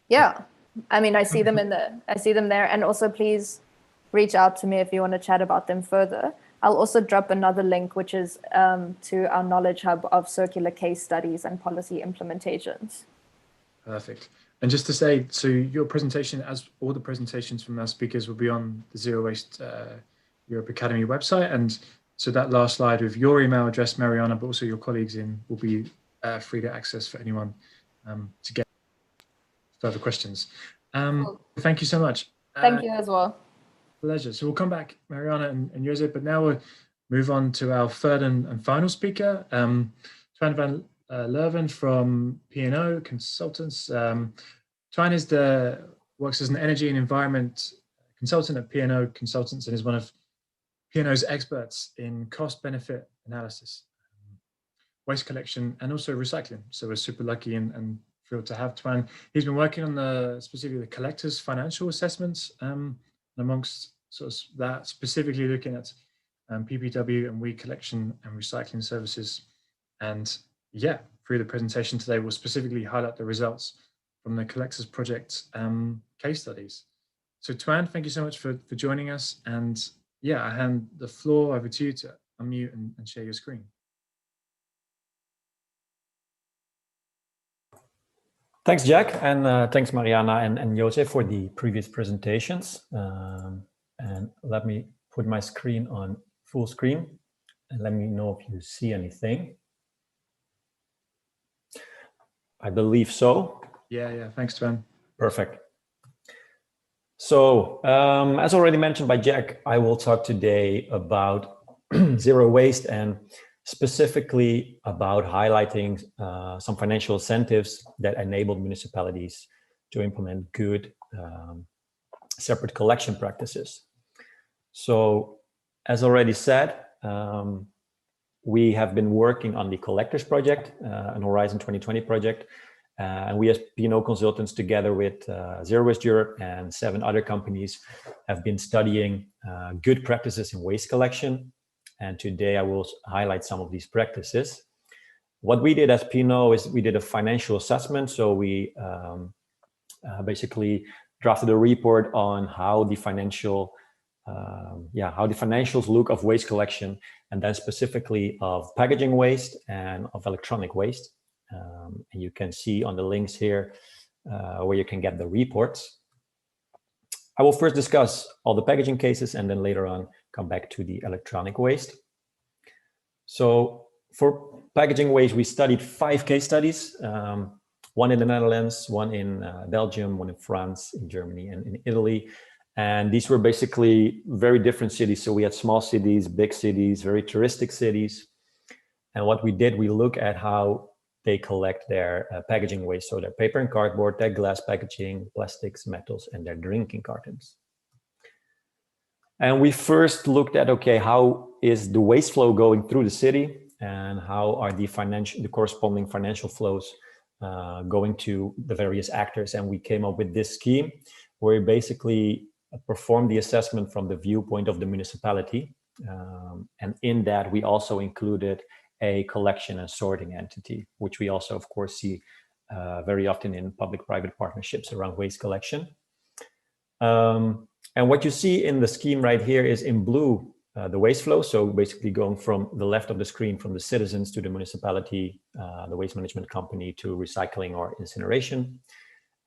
Yeah, I mean, I see them there. And also please reach out to me if you want to chat about them further. I'll also drop another link, which is to our knowledge hub of circular case studies and policy implementations. Perfect. And just to say, so your presentation, as all the presentations from our speakers, will be on the Zero Waste Europe Academy website. And so that last slide with your email address, Mariana, but also your colleagues will be free to access for anyone to get further questions. Cool. Thank you so much. Thank you as well. Pleasure. So we'll come back, Mariana and Jose, but now we're move on to our third and final speaker, Twan van Leuven from P&O Consultants. Twan works as an energy and environment consultant at P&O Consultants and is one of P&O's experts in cost-benefit analysis, waste collection, and also recycling. So we're super lucky and thrilled to have Twan. He's been working on specifically the collectors' financial assessments, and amongst sort of that, specifically looking at PPW and weed collection and recycling services. And yeah, through the presentation today, we'll specifically highlight the results from the Collectors Project case studies. So Twan, thank you so much for joining us. And yeah, I hand the floor over to you to unmute and share your screen. Thanks, Jack, and thanks, Mariana and Jose for the previous presentations. And let me put my screen on full screen and let me know if you see anything. I believe so. Yeah, thanks, Twan. Perfect. So, as already mentioned by Jack, I will talk today about zero waste and specifically about highlighting some financial incentives that enable municipalities to implement good separate collection practices. So, as already said, we have been working on the Collectors Project, an Horizon 2020 project, and we as P&O Consultants together with Zero Waste Europe and 7 other companies have been studying good practices in waste collection. And today I will highlight some of these practices. What we did as P&O is we did a financial assessment. So we basically drafted a report on how the financials look of waste collection, and then specifically of packaging waste and of electronic waste. And you can see on the links here where you can get the reports. I will first discuss all the packaging cases and then later on come back to the electronic waste. So for packaging waste, we studied 5 case studies, one in the Netherlands, one in Belgium, one in France, in Germany, and in Italy. And these were basically very different cities. So we had small cities, big cities, very touristic cities. And what we did, we look at how they collect their packaging waste. So their paper and cardboard, their glass packaging, plastics, metals, and their drinking cartons. And we first looked at, okay, how is the waste flow going through the city and how are the corresponding financial flows going to the various actors. And we came up with this scheme where we basically performed the assessment from the viewpoint of the municipality. And in that, we also included a collection and sorting entity, which we also, of course, see very often in public-private partnerships around waste collection. And what you see in the scheme right here is in blue, the waste flow. So basically going from the left of the screen, from the citizens to the municipality, the waste management company to recycling or incineration.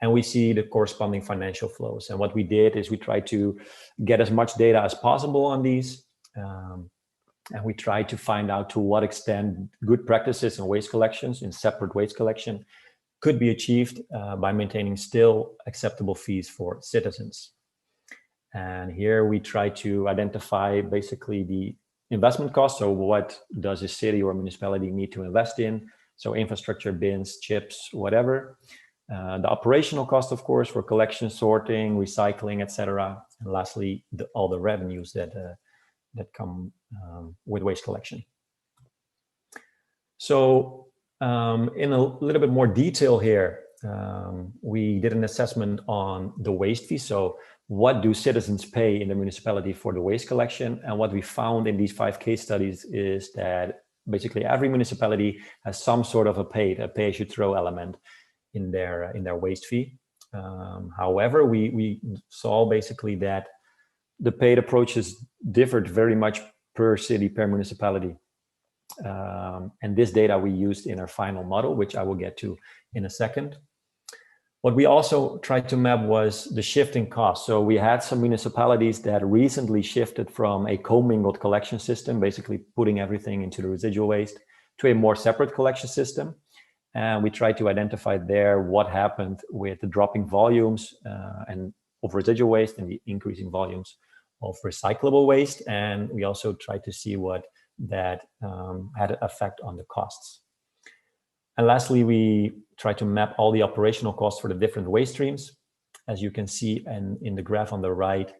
And we see the corresponding financial flows. And what we did is we tried to get as much data as possible on these. And we tried to find out to what extent good practices in waste collections, in separate waste collection, could be achieved by maintaining still acceptable fees for citizens. And here we try to identify basically the investment costs. So what does a city or municipality need to invest in? So infrastructure, bins, chips, whatever. The operational cost, of course, for collection, sorting, recycling, etc. And lastly, all the revenues that come with waste collection. So in a little bit more detail here, we did an assessment on the waste fee. So what do citizens pay in the municipality for the waste collection? And what we found in these 5 case studies is that basically every municipality has some sort of a pay-as-you-throw element in their waste fee. However, we saw basically that the paid approaches differed very much per city, per municipality. And this data we used in our final model, which I will get to in a second. What we also tried to map was the shifting costs. So we had some municipalities that recently shifted from a commingled collection system, basically putting everything into the residual waste, to a more separate collection system. And we tried to identify there what happened with the dropping volumes and of residual waste and the increasing volumes of recyclable waste, and we also tried to see what that had an effect on the costs. And lastly, we tried to map all the operational costs for the different waste streams. As you can see in the graph on the right,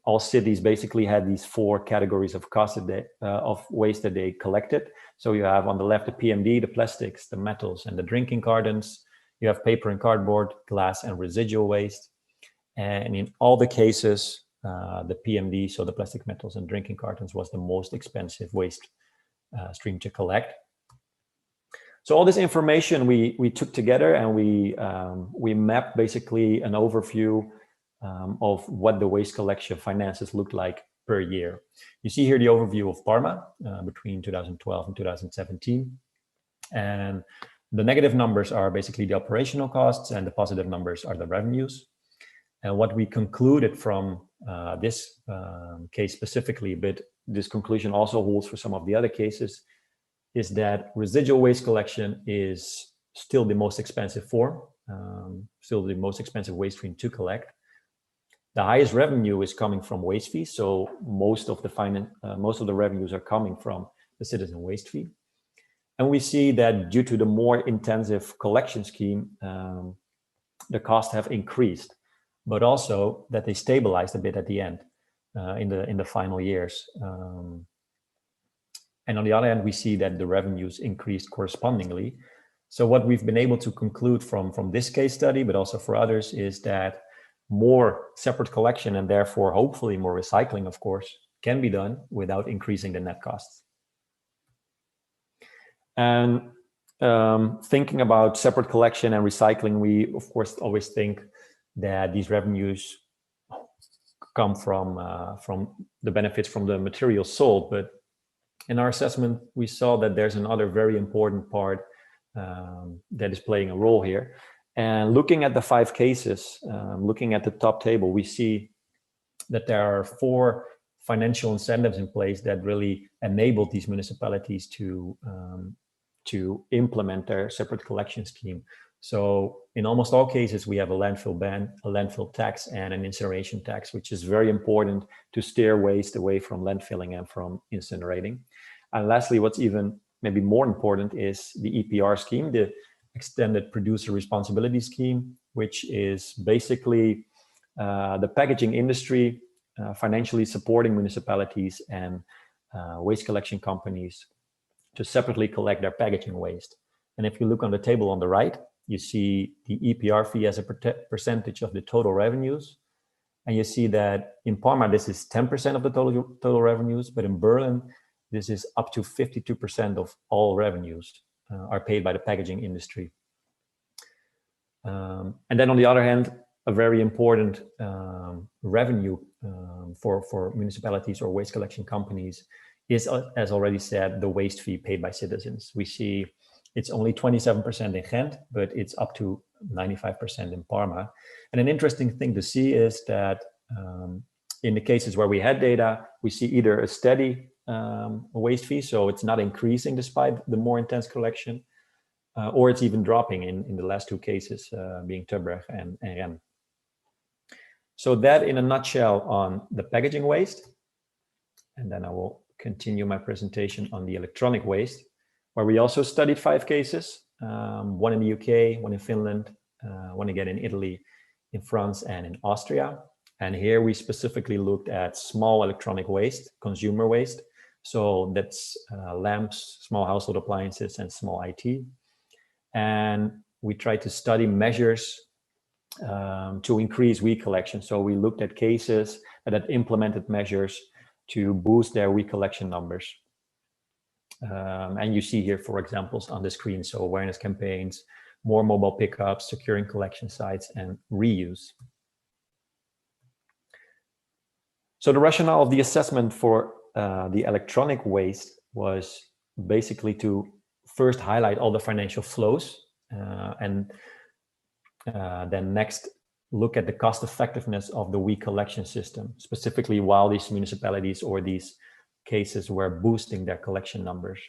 all cities basically had these 4 categories of costs of waste that they collected. So you have on the left the PMD, the plastics, the metals, and the drinking cartons. You have paper and cardboard, glass, and residual waste. And in all the cases, the PMD, so the plastic, metals, and drinking cartons, was the most expensive waste stream to collect. So all this information we took together, and we mapped basically an overview of what the waste collection finances looked like per year. You see here the overview of Parma between 2012 and 2017. And the negative numbers are basically the operational costs, and the positive numbers are the revenues. And what we concluded from this case specifically, but this conclusion also holds for some of the other cases, is that residual waste collection is still the most expensive form, still the most expensive waste stream to collect. The highest revenue is coming from waste fees, so most of the revenues are coming from the citizen waste fee. And we see that due to the more intensive collection scheme, the costs have increased, but also that they stabilized a bit at the end, in the final years. And on the other hand, we see that the revenues increased correspondingly. So what we've been able to conclude from this case study, but also for others, is that more separate collection, and therefore hopefully more recycling, of course, can be done without increasing the net costs. And thinking about separate collection and recycling, we of course always think that these revenues come from the benefits from the materials sold, but in our assessment, we saw that there's another very important part that is playing a role here. And looking at the 5 cases, looking at the top table, we see that there are 4 financial incentives in place that really enable these municipalities to implement their separate collection scheme. So in almost all cases, we have a landfill ban, a landfill tax, and an incineration tax, which is very important to steer waste away from landfilling and from incinerating. And lastly, what's even maybe more important is the EPR scheme, the Extended Producer Responsibility Scheme, which is basically the packaging industry financially supporting municipalities and waste collection companies to separately collect their packaging waste. And if you look on the table on the right, you see the EPR fee as a percentage of the total revenues. And you see that in Parma, this is 10% of the total revenues, but in Berlin, this is up to 52% of all revenues are paid by the packaging industry. And then on the other hand, a very important revenue for municipalities or waste collection companies is, as already said, the waste fee paid by citizens. We see it's only 27% in Ghent, but it's up to 95% in Parma. And an interesting thing to see is that in the cases where we had data, we see either a steady waste fee, so it's not increasing despite the more intense collection, or it's even dropping in the last 2 cases, being Tilburg and Rennes. So that in a nutshell on the packaging waste. And then I will continue my presentation on the electronic waste, where we also studied 5 cases, one in the UK, one in Finland, one again in Italy, in France, and in Austria. And here we specifically looked at small electronic waste, consumer waste. So that's lamps, small household appliances, and small IT. And we tried to study measures to increase weed collection. So we looked at cases that had implemented measures to boost their weed collection numbers. And you see here, for examples on the screen, so awareness campaigns, more mobile pickups, securing collection sites, and reuse. So the rationale of the assessment for the electronic waste was basically to first highlight all the financial flows and then next look at the cost effectiveness of the weed collection system, specifically while these municipalities or these cases were boosting their collection numbers.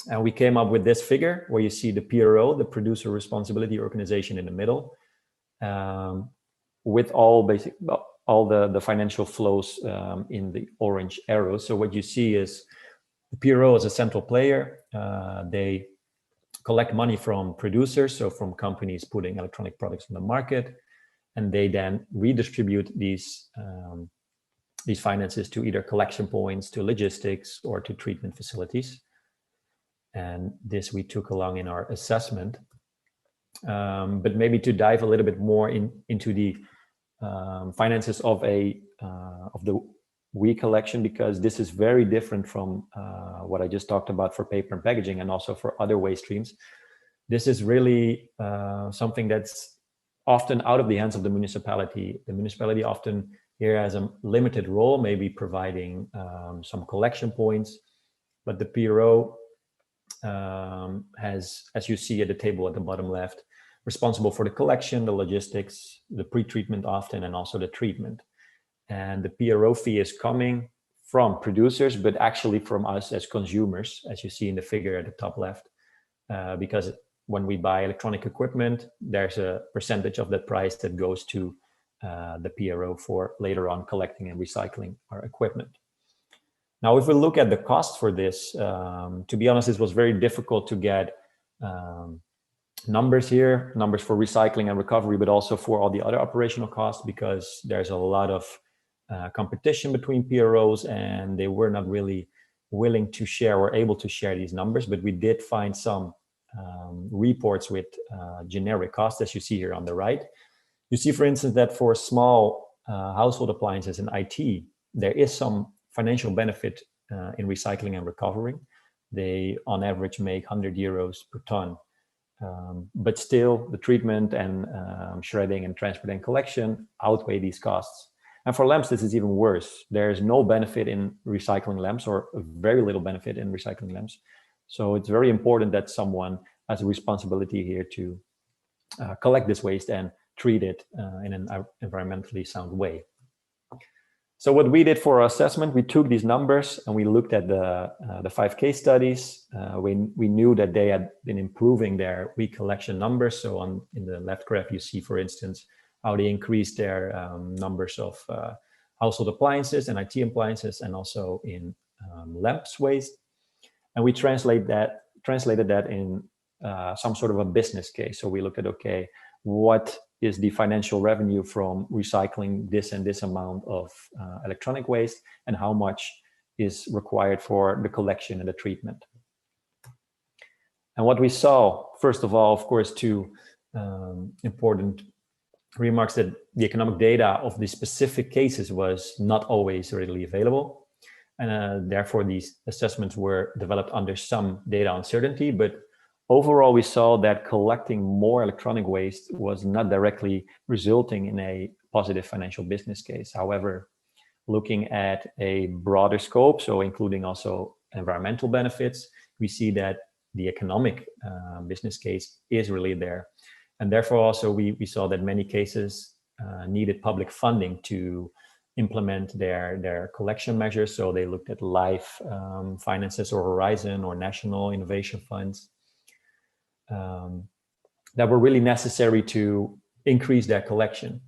And we came up with this figure where you see the PRO, the Producer Responsibility Organization, in the middle, with all all the financial flows in the orange arrow. So what you see is the PRO is a central player. They collect money from producers, so from companies putting electronic products on the market, and they then redistribute these finances to either collection points, to logistics, or to treatment facilities. And this we took along in our assessment. But maybe to dive a little bit more into the finances of the WE collection, because this is very different from what I just talked about for paper and packaging, and also for other waste streams. This is really something that's often out of the hands of the municipality. The municipality often here has a limited role, maybe providing some collection points, but the PRO has, as you see at the table at the bottom left, responsible for the collection, the logistics, the pre-treatment often, and also the treatment. And the PRO fee is coming from producers, but actually from us as consumers, as you see in the figure at the top left, because when we buy electronic equipment, there's a percentage of that price that goes to the PRO for later on collecting and recycling our equipment. Now, if we look at the cost for this, to be honest, it was very difficult to get numbers here, numbers for recycling and recovery, but also for all the other operational costs, because there's a lot of competition between PROs, and they were not really willing to share or able to share these numbers. But we did find some reports with generic costs, as you see here on the right. You see, for instance, that for small household appliances and IT, there is some financial benefit in recycling and recovery. They, on average, make 100 euros per ton. But still, the treatment and shredding and transport and collection outweigh these costs. And for lamps, this is even worse. There's no benefit in recycling lamps, or very little benefit in recycling lamps. So it's very important that someone has a responsibility here to collect this waste and treat it in an environmentally sound way. So what we did for our assessment, we took these numbers and we looked at the 5 case studies. We knew that they had been improving their recollection numbers. So in the left graph, you see, for instance, how they increased their numbers of household appliances and IT appliances, and also in lamps waste. And we translated that in some sort of a business case. So we looked at, okay, what is the financial revenue from recycling this and this amount of electronic waste, and how much is required for the collection and the treatment. And what we saw, first of all, of course, 2 important remarks: that the economic data of the specific cases was not always readily available. And therefore, these assessments were developed under some data uncertainty. But overall, we saw that collecting more electronic waste was not directly resulting in a positive financial business case. However, looking at a broader scope, so including also environmental benefits, we see that the economic business case is really there. And therefore, also, we saw that many cases needed public funding to implement their collection measures. So they looked at LIFE finances, or Horizon, or national innovation funds that were really necessary to increase their collection.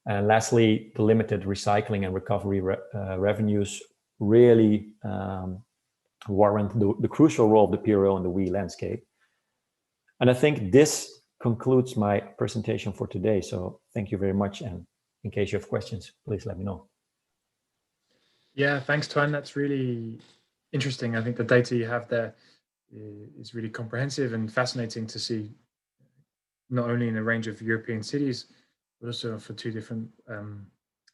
And lastly, the limited recycling and recovery revenues really warrant the crucial role of the PRO in the WE landscape. And I think this concludes my presentation for today. So thank you very much. And in case you have questions, please let me know. Yeah, thanks, Twan. That's really interesting. I think the data you have there is really comprehensive and fascinating to see, not only in a range of European cities, but also for 2 different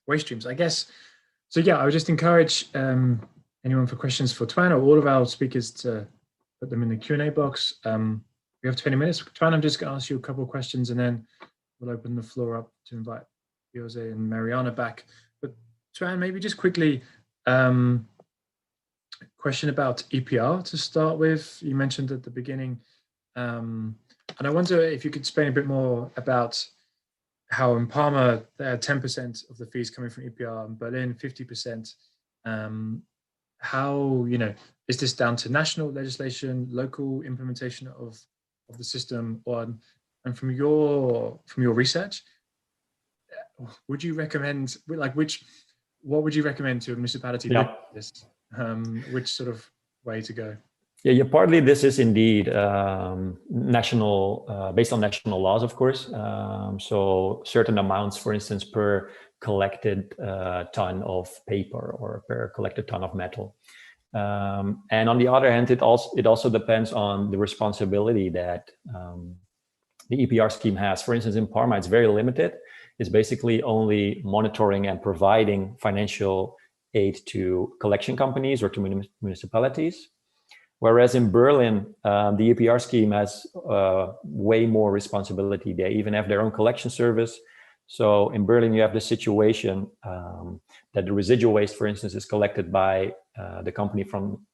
waste streams, I guess. So yeah, I would just encourage anyone for questions for Twan, or all of our speakers, to put them in the Q&A box. We have 20 minutes. Twan, I'm just going to ask you a couple of questions, and then we'll open the floor up to invite Jose and Mariana back. But Twan, maybe just quickly, question about EPR to start with. You mentioned at the beginning, and I wonder if you could explain a bit more about how in Parma there are 10% of the fees coming from EPR, in Berlin 50%. How, is this down to national legislation, local implementation of the system, and from your research, would you recommend, like, what would you recommend to a municipality Yeah. looking at this? Which sort of way to go? Yeah, partly this is indeed national, based on national laws, of course. So certain amounts, for instance, per collected ton of paper or per collected ton of metal. And on the other hand, it also depends on the responsibility that the EPR scheme has. For instance, in Parma, it's very limited. It's basically only monitoring and providing financial aid to collection companies or to municipalities. Whereas in Berlin, the EPR scheme has way more responsibility. They even have their own collection service. So in Berlin, you have the situation that the residual waste, for instance, is collected by the company from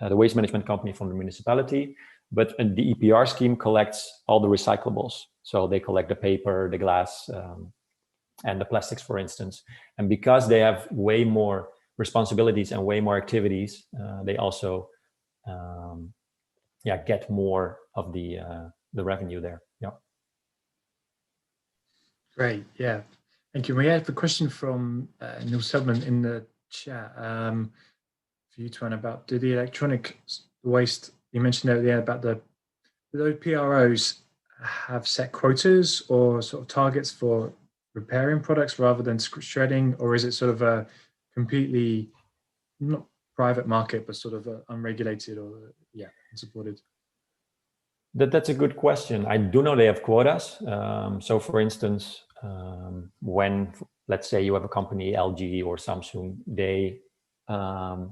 the waste management company from the municipality. But the EPR scheme collects all the recyclables. So they collect the paper, the glass, and the plastics, for instance. And because they have way more responsibilities and way more activities, they also get more of the revenue there. Yeah. Great. Yeah. Thank you. We have a question from Neil Subman in the chat for you, Tuan, about the electronic waste. You mentioned earlier about do those PROs have set quotas or sort of targets for repairing products rather than shredding, or is it sort of a completely not private market, but sort of unregulated or unsupported? That's a good question. I do know they have quotas. So for instance, when, let's say you have a company, LG or Samsung, they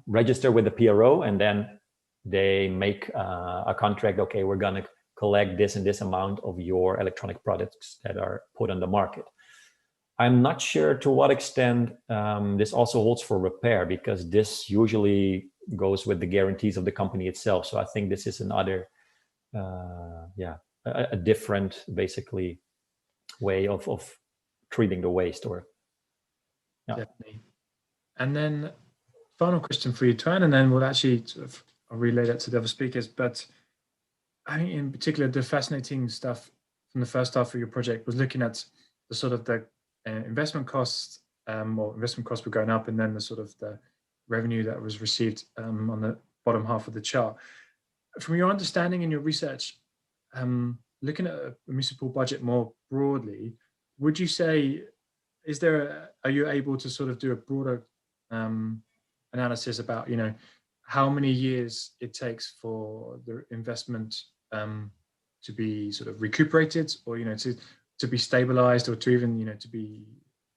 register with the PRO and then they make a contract. Okay, we're going to collect this and this amount of your electronic products that are put on the market. I'm not sure to what extent this also holds for repair, because this usually goes with the guarantees of the company itself. So I think this is another, a different, basically, way of treating the waste. Or Definitely. And then final question for you, Tuan, and then we'll actually sort of I'll relay that to the other speakers. But I think in particular, the fascinating stuff from the first half of your project was looking at the sort of the investment costs, or investment costs were going up, and then the sort of the revenue that was received on the bottom half of the chart. From your understanding in your research, looking at a municipal budget more broadly, would you say, are you able to sort of do a broader analysis about, how many years it takes for the investment to be sort of recuperated, or, to be stabilized, or to even, to be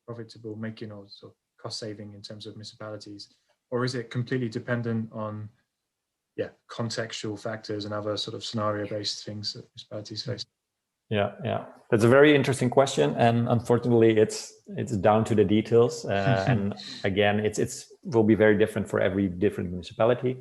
profitable, making or sort of cost saving in terms of municipalities? Or is it completely dependent on contextual factors and other sort of scenario-based things that municipalities face? Yeah, that's a very interesting question, and unfortunately, it's down to the details. And again, it's will be very different for every different municipality.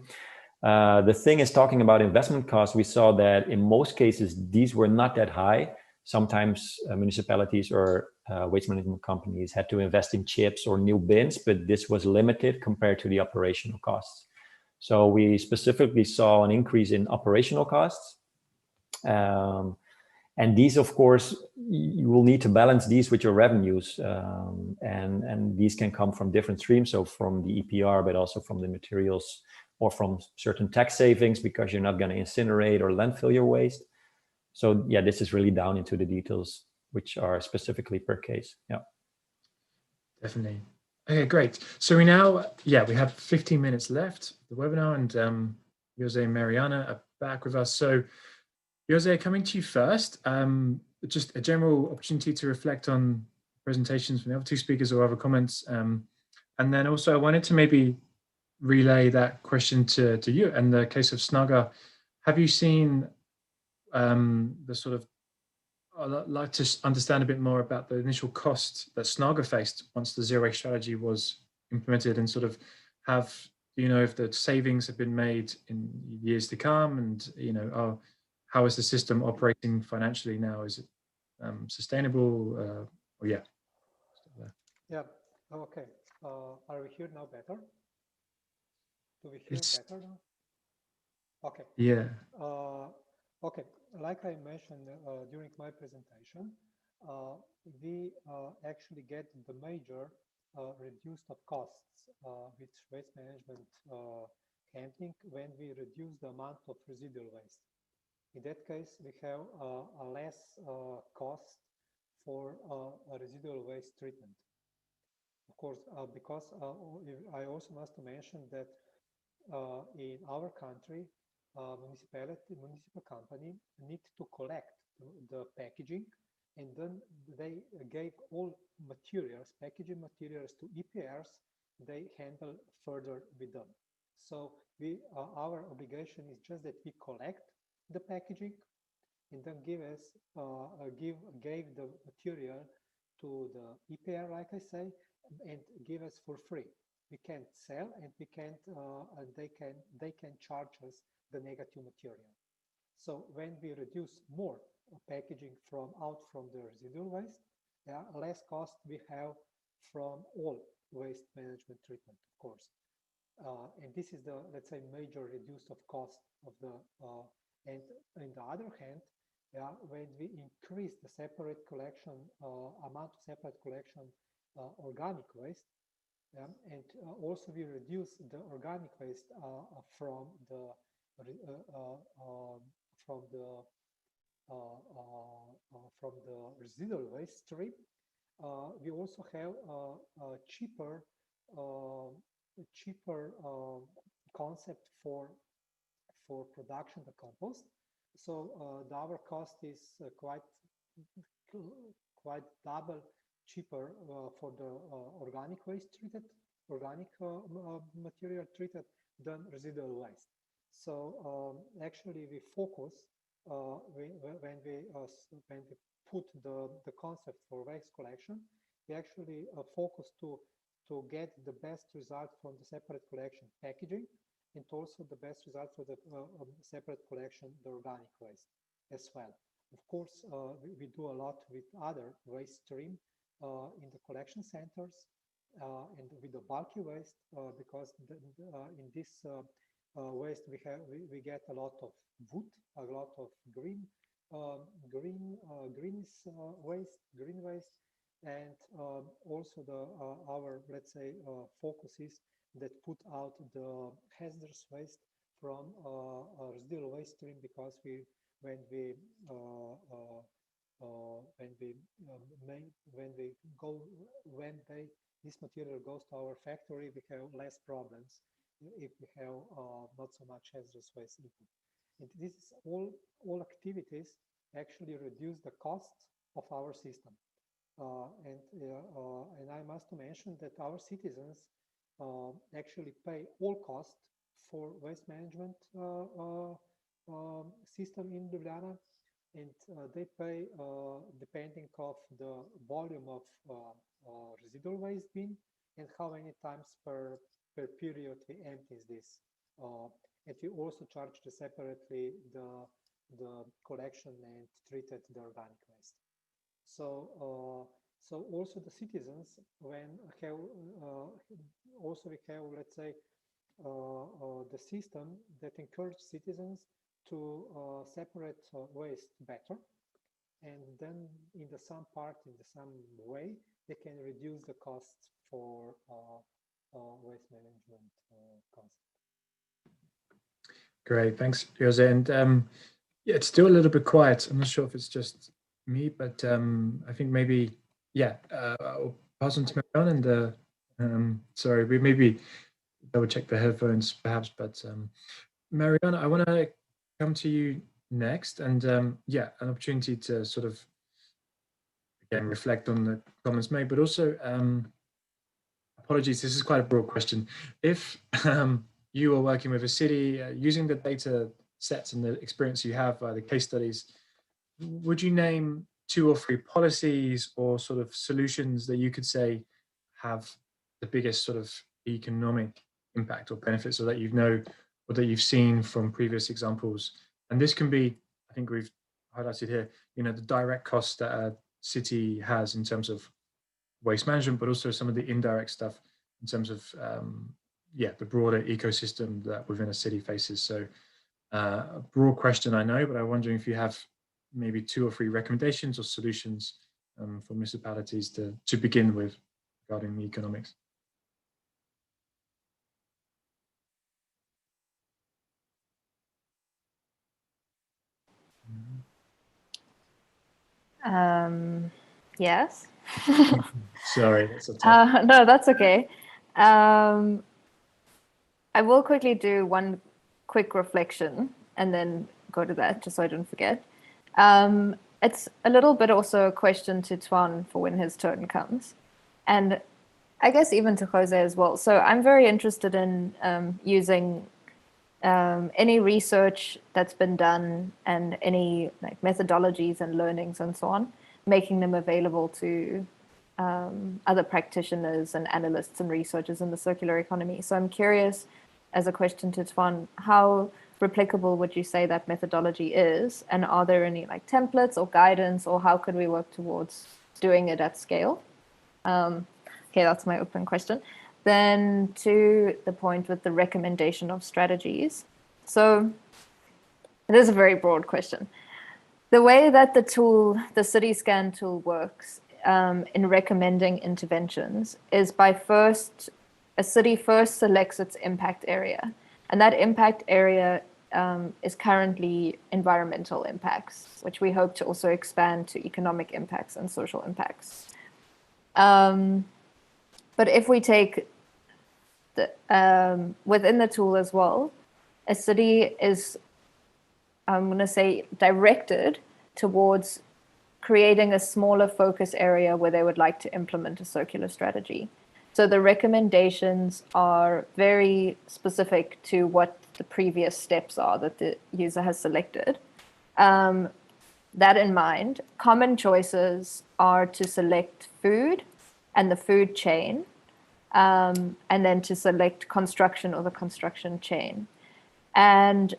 The thing is, talking about investment costs, we saw that in most cases these were not that high. Sometimes municipalities or waste management companies had to invest in chips or new bins, but this was limited compared to the operational costs. So we specifically saw an increase in operational costs. And these, of course, you will need to balance these with your revenues. And these can come from different streams. So from the EPR, but also from the materials or from certain tax savings, because you're not going to incinerate or landfill your waste. So yeah, this is really down into the details, which are specifically per case. Yeah. Definitely. Okay, great. So we have 15 minutes left, the webinar, and Jose and Mariana are back with us. So Jose, coming to you first, just a general opportunity to reflect on presentations from the other two speakers or other comments. And then also I wanted to maybe relay that question to you. In the case of Snaga, have you seen the sort of, I'd like to understand a bit more about the initial cost that Snaga faced once the zero waste strategy was implemented, and sort of if the savings have been made in years to come, and how is the system operating financially now? Is it sustainable? Yeah. Okay. Are we here now better? Do we hear better now? Okay. Yeah. Okay. Like I mentioned during my presentation, we actually get the major reduced of costs with waste management handling when we reduce the amount of residual waste. In that case, we have a less cost for a residual waste treatment. Of course, because I also must mention that in our country, municipal company need to collect the packaging, and then they gave all materials, packaging materials to EPRs. They handle further with them. So our obligation is just that we collect the packaging and then gave the material to the EPR, like I say, and give us for free. We can't sell, and we can't. They can charge us the negative material. So when we reduce more packaging from the residual waste, less cost we have from all waste management treatment, of course. And this is the, let's say, major reduce of cost of the. And on the other hand, when we increase the separate collection amount of separate collection organic waste, and also we reduce the organic waste from the residual waste stream. We also have a cheaper concept for production of compost. So our cost is quite double cheaper for the organic waste treated, organic material treated than residual waste. So actually, we focus when we put the concept for waste collection. We actually focus to get the best result from the separate collection packaging, and also the best result for the separate collection, the organic waste as well. Of course, we do a lot with other waste stream in the collection centers and with the bulky waste, because in this waste we get a lot of wood, a lot of green waste, and also our, let's say, focus is that put out the hazardous waste from residual waste stream, because this material goes to our factory, we have less problems if we have not so much hazardous waste input. And this is all activities actually reduce the costs of our system. And I must mention that our citizens actually pay all costs for waste management system in Ljubljana, and they pay depending of the volume of residual waste bin and how many times per period we empty this. And we also charge separately the collection and treated the organic waste. So also the citizens, when have also we have, let's say, the system that encourages citizens to separate waste better, and then in some way they can reduce the costs for waste management concept. Great, thanks, Jose. And yeah, it's still a little bit quiet. I'm not sure if it's just me, but I think maybe, yeah, I'll pass on to Mariana, and sorry, we maybe double check the headphones perhaps, but Mariana, I want to come to you next, and yeah, an opportunity to sort of again reflect on the comments made, but also apologies, this is quite a broad question. If you are working with a city using the data sets and the experience you have by the case studies, would you name 2 or 3 policies or sort of solutions that you could say have the biggest sort of economic impact or benefits, or that or that you've seen from previous examples? And this can be, I think we've highlighted here, the direct costs that a city has in terms of waste management, but also some of the indirect stuff in terms of yeah, the broader ecosystem that within a city faces. So a broad question, I know, but I'm wondering if you have maybe 2 or 3 recommendations or solutions for municipalities to begin with regarding the economics? Yes. Sorry, that's a tough. No, that's okay. I will quickly do one quick reflection and then go to that, just so I don't forget. It's a little bit also a question to Tuan for when his turn comes. And I guess even to Jose as well. So I'm very interested in using any research that's been done and any like methodologies and learnings and so on, making them available to other practitioners and analysts and researchers in the circular economy. So I'm curious, as a question to Tuan, how replicable would you say that methodology is? And are there any like templates or guidance, or how could we work towards doing it at scale? Okay, that's my open question. Then to the point with the recommendation of strategies. So it is a very broad question. The way that the tool, the City Scan tool works in recommending interventions is by a city first selects its impact area. And that impact area is currently environmental impacts, which we hope to also expand to economic impacts and social impacts. But if we take within the tool as well, a city is, I'm going to say, directed towards creating a smaller focus area where they would like to implement a circular strategy. So the recommendations are very specific to what the previous steps are that the user has selected. That in mind, common choices are to select food and the food chain, and then to select construction or the construction chain. And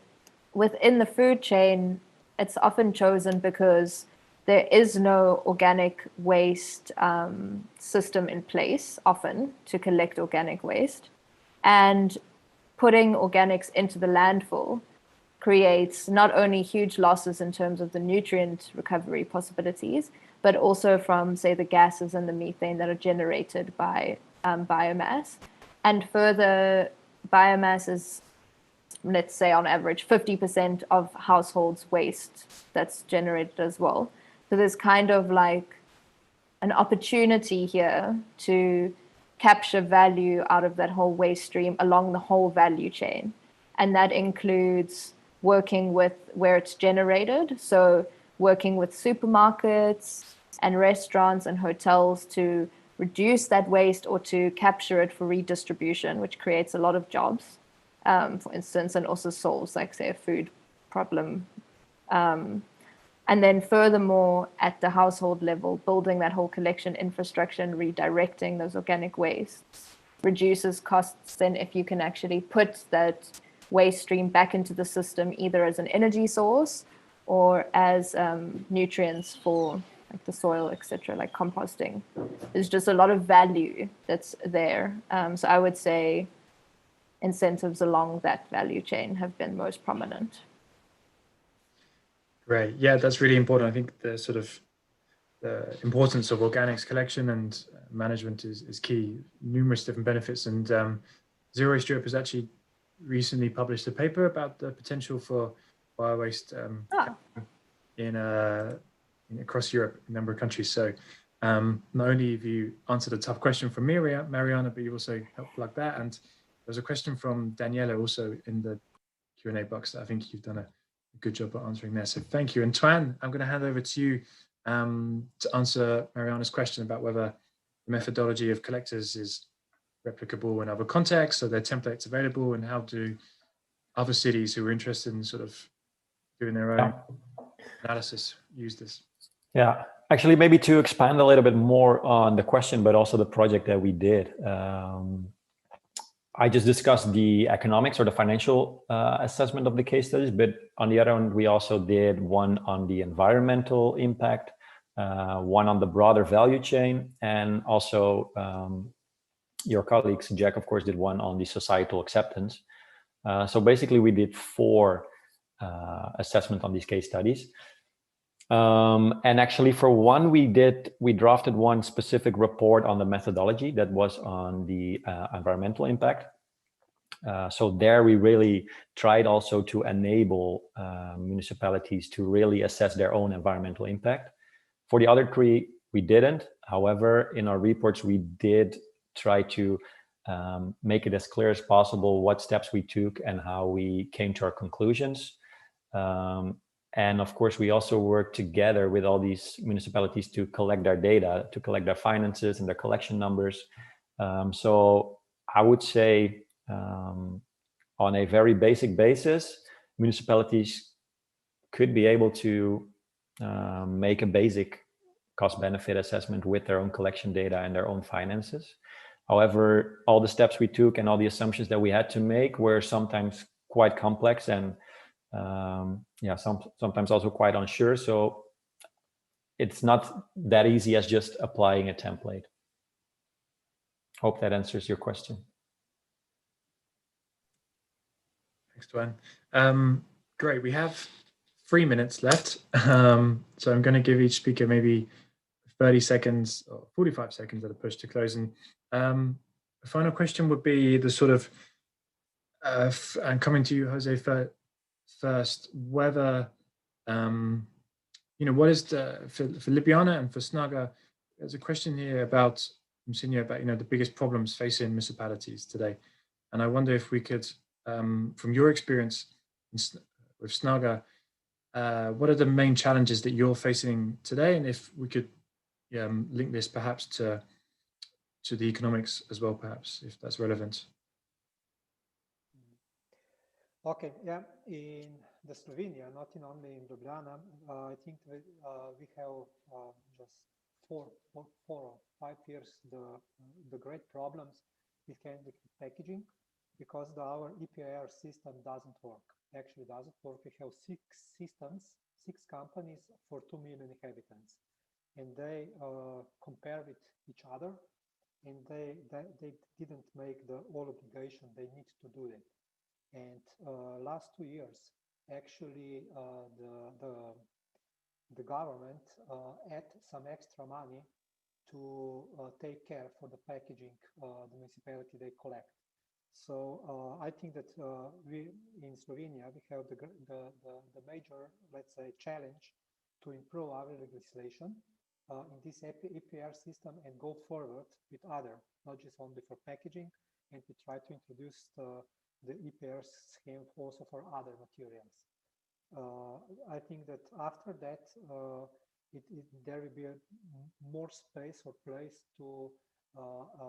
within the food chain, it's often chosen because there is no organic waste system in place often to collect organic waste. And putting organics into the landfill creates not only huge losses in terms of the nutrient recovery possibilities, but also from, say, the gases and the methane that are generated by biomass. And further, biomass is, let's say, on average, 50% of households' waste that's generated as well. So there's kind of like an opportunity here to capture value out of that whole waste stream along the whole value chain. And that includes working with where it's generated. So working with supermarkets and restaurants and hotels to reduce that waste or to capture it for redistribution, which creates a lot of jobs, for instance, and also solves, like, say, a food problem. And then furthermore, at the household level, building that whole collection infrastructure and redirecting those organic wastes reduces costs then if you can actually put that waste stream back into the system, either as an energy source or as nutrients for like the soil, etc., like composting. There's just a lot of value that's there. So I would say incentives along that value chain have been most prominent. Great. Yeah, that's really important. I think the sort of the importance of organics collection and management is key. Numerous different benefits. And Zero Waste Europe has actually recently published a paper about the potential for bio-waste in across Europe, in a number of countries. So not only have you answered a tough question from Mariana, but you also helped plug that. And there's a question from Daniela also in the Q&A box that I think you've done a good job at answering there. So thank you. And Tuan, I'm going to hand over to you to answer Mariana's question about whether the methodology of collectors is replicable in other contexts. Are there templates available, and how do other cities who are interested in sort of doing their own analysis use this? Yeah, actually, maybe to expand a little bit more on the question, but also the project that we did. I just discussed the economics or the financial assessment of the case studies, but on the other hand, we also did one on the environmental impact, one on the broader value chain, and also your colleagues, Jack, of course, did one on the societal acceptance. So basically, we did 4 assessments on these case studies. And actually for one, we drafted one specific report on the methodology that was on the environmental impact. So there we really tried also to enable municipalities to really assess their own environmental impact. For the other three, we didn't. However, in our reports, we did try to make it as clear as possible what steps we took and how we came to our conclusions. And of course, we also work together with all these municipalities to collect their data, to collect their finances and their collection numbers. So I would say on a very basic basis, municipalities could be able to make a basic cost-benefit assessment with their own collection data and their own finances. However, all the steps we took and all the assumptions that we had to make were sometimes quite complex and sometimes also quite unsure. So it's not that easy as just applying a template. Hope that answers your question. Thanks, Tuan. Great, we have 3 minutes left. So I'm going to give each speaker maybe 30 seconds or 45 seconds at a push to close. And the final question would be the sort of, and coming to you, Jose, first, whether, what is for Ljubljana and for Snaga, there's a question here about, about, the biggest problems facing municipalities today. And I wonder if we could, from your experience with Snaga, what are the main challenges that you're facing today? And if we could link this perhaps to the economics as well, perhaps, if that's relevant. Okay, yeah, in the Slovenia, not only in Ljubljana, I think we have just 4 or 5 years the great problems with packaging, because our EPR system doesn't work. Actually doesn't work. We have 6 systems, 6 companies for 2 million inhabitants, and they compare with each other, and they didn't make the all obligation they need to do it. And last 2 years, actually, the government had some extra money to take care for the packaging the municipality they collect. So I think that we in Slovenia we have the major, let's say, challenge to improve our legislation in this EPR system and go forward with other, not just only for packaging, and we try to introduce the EPR scheme also for other materials. I think that after that, there will be more space or place to,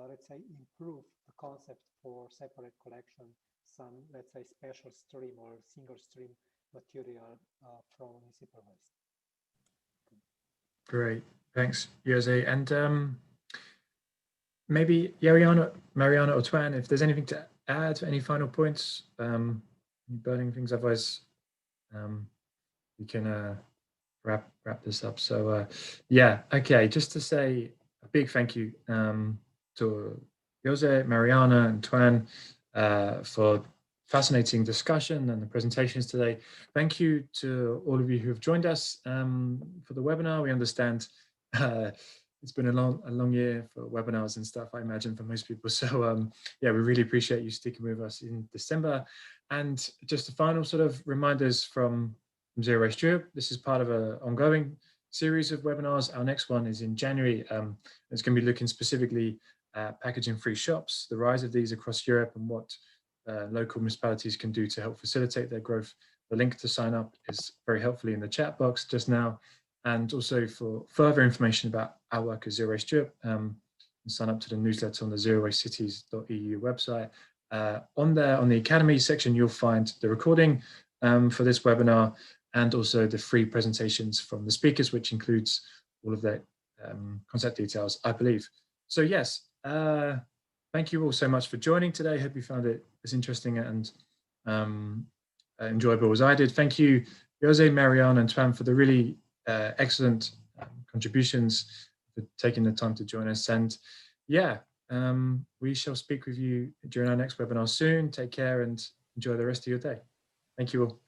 let's say, improve the concept for separate collection, some, let's say, special stream or single stream material from municipal waste. Great, thanks, Jose. And maybe Mariana or Tuan, if there's anything to add, any final points, burning things, otherwise we can wrap this up. So yeah, okay, just to say a big thank you to Jose, Mariana and Tuan for fascinating discussion and the presentations today. Thank you to all of you who have joined us for the webinar. We understand it's been a long year for webinars and stuff, I imagine, for most people. So yeah, we really appreciate you sticking with us in December. And just a final sort of reminders from Zero Waste Europe. This is part of an ongoing series of webinars. Our next one is in January. It's going to be looking specifically at packaging-free shops, the rise of these across Europe, and what local municipalities can do to help facilitate their growth. The link to sign up is very helpfully in the chat box just now. And also for further information about our work at Zero Waste Europe, sign up to the newsletter on the zerowastecities.eu website. On the Academy section, you'll find the recording for this webinar and also the free presentations from the speakers, which includes all of their contact details, I believe. So yes, thank you all so much for joining today. Hope you found it as interesting and enjoyable as I did. Thank you, Jose, Mariana and Tuan, for the really excellent contributions, for taking the time to join us. And yeah, we shall speak with you during our next webinar soon. Take care and enjoy the rest of your day. Thank you all.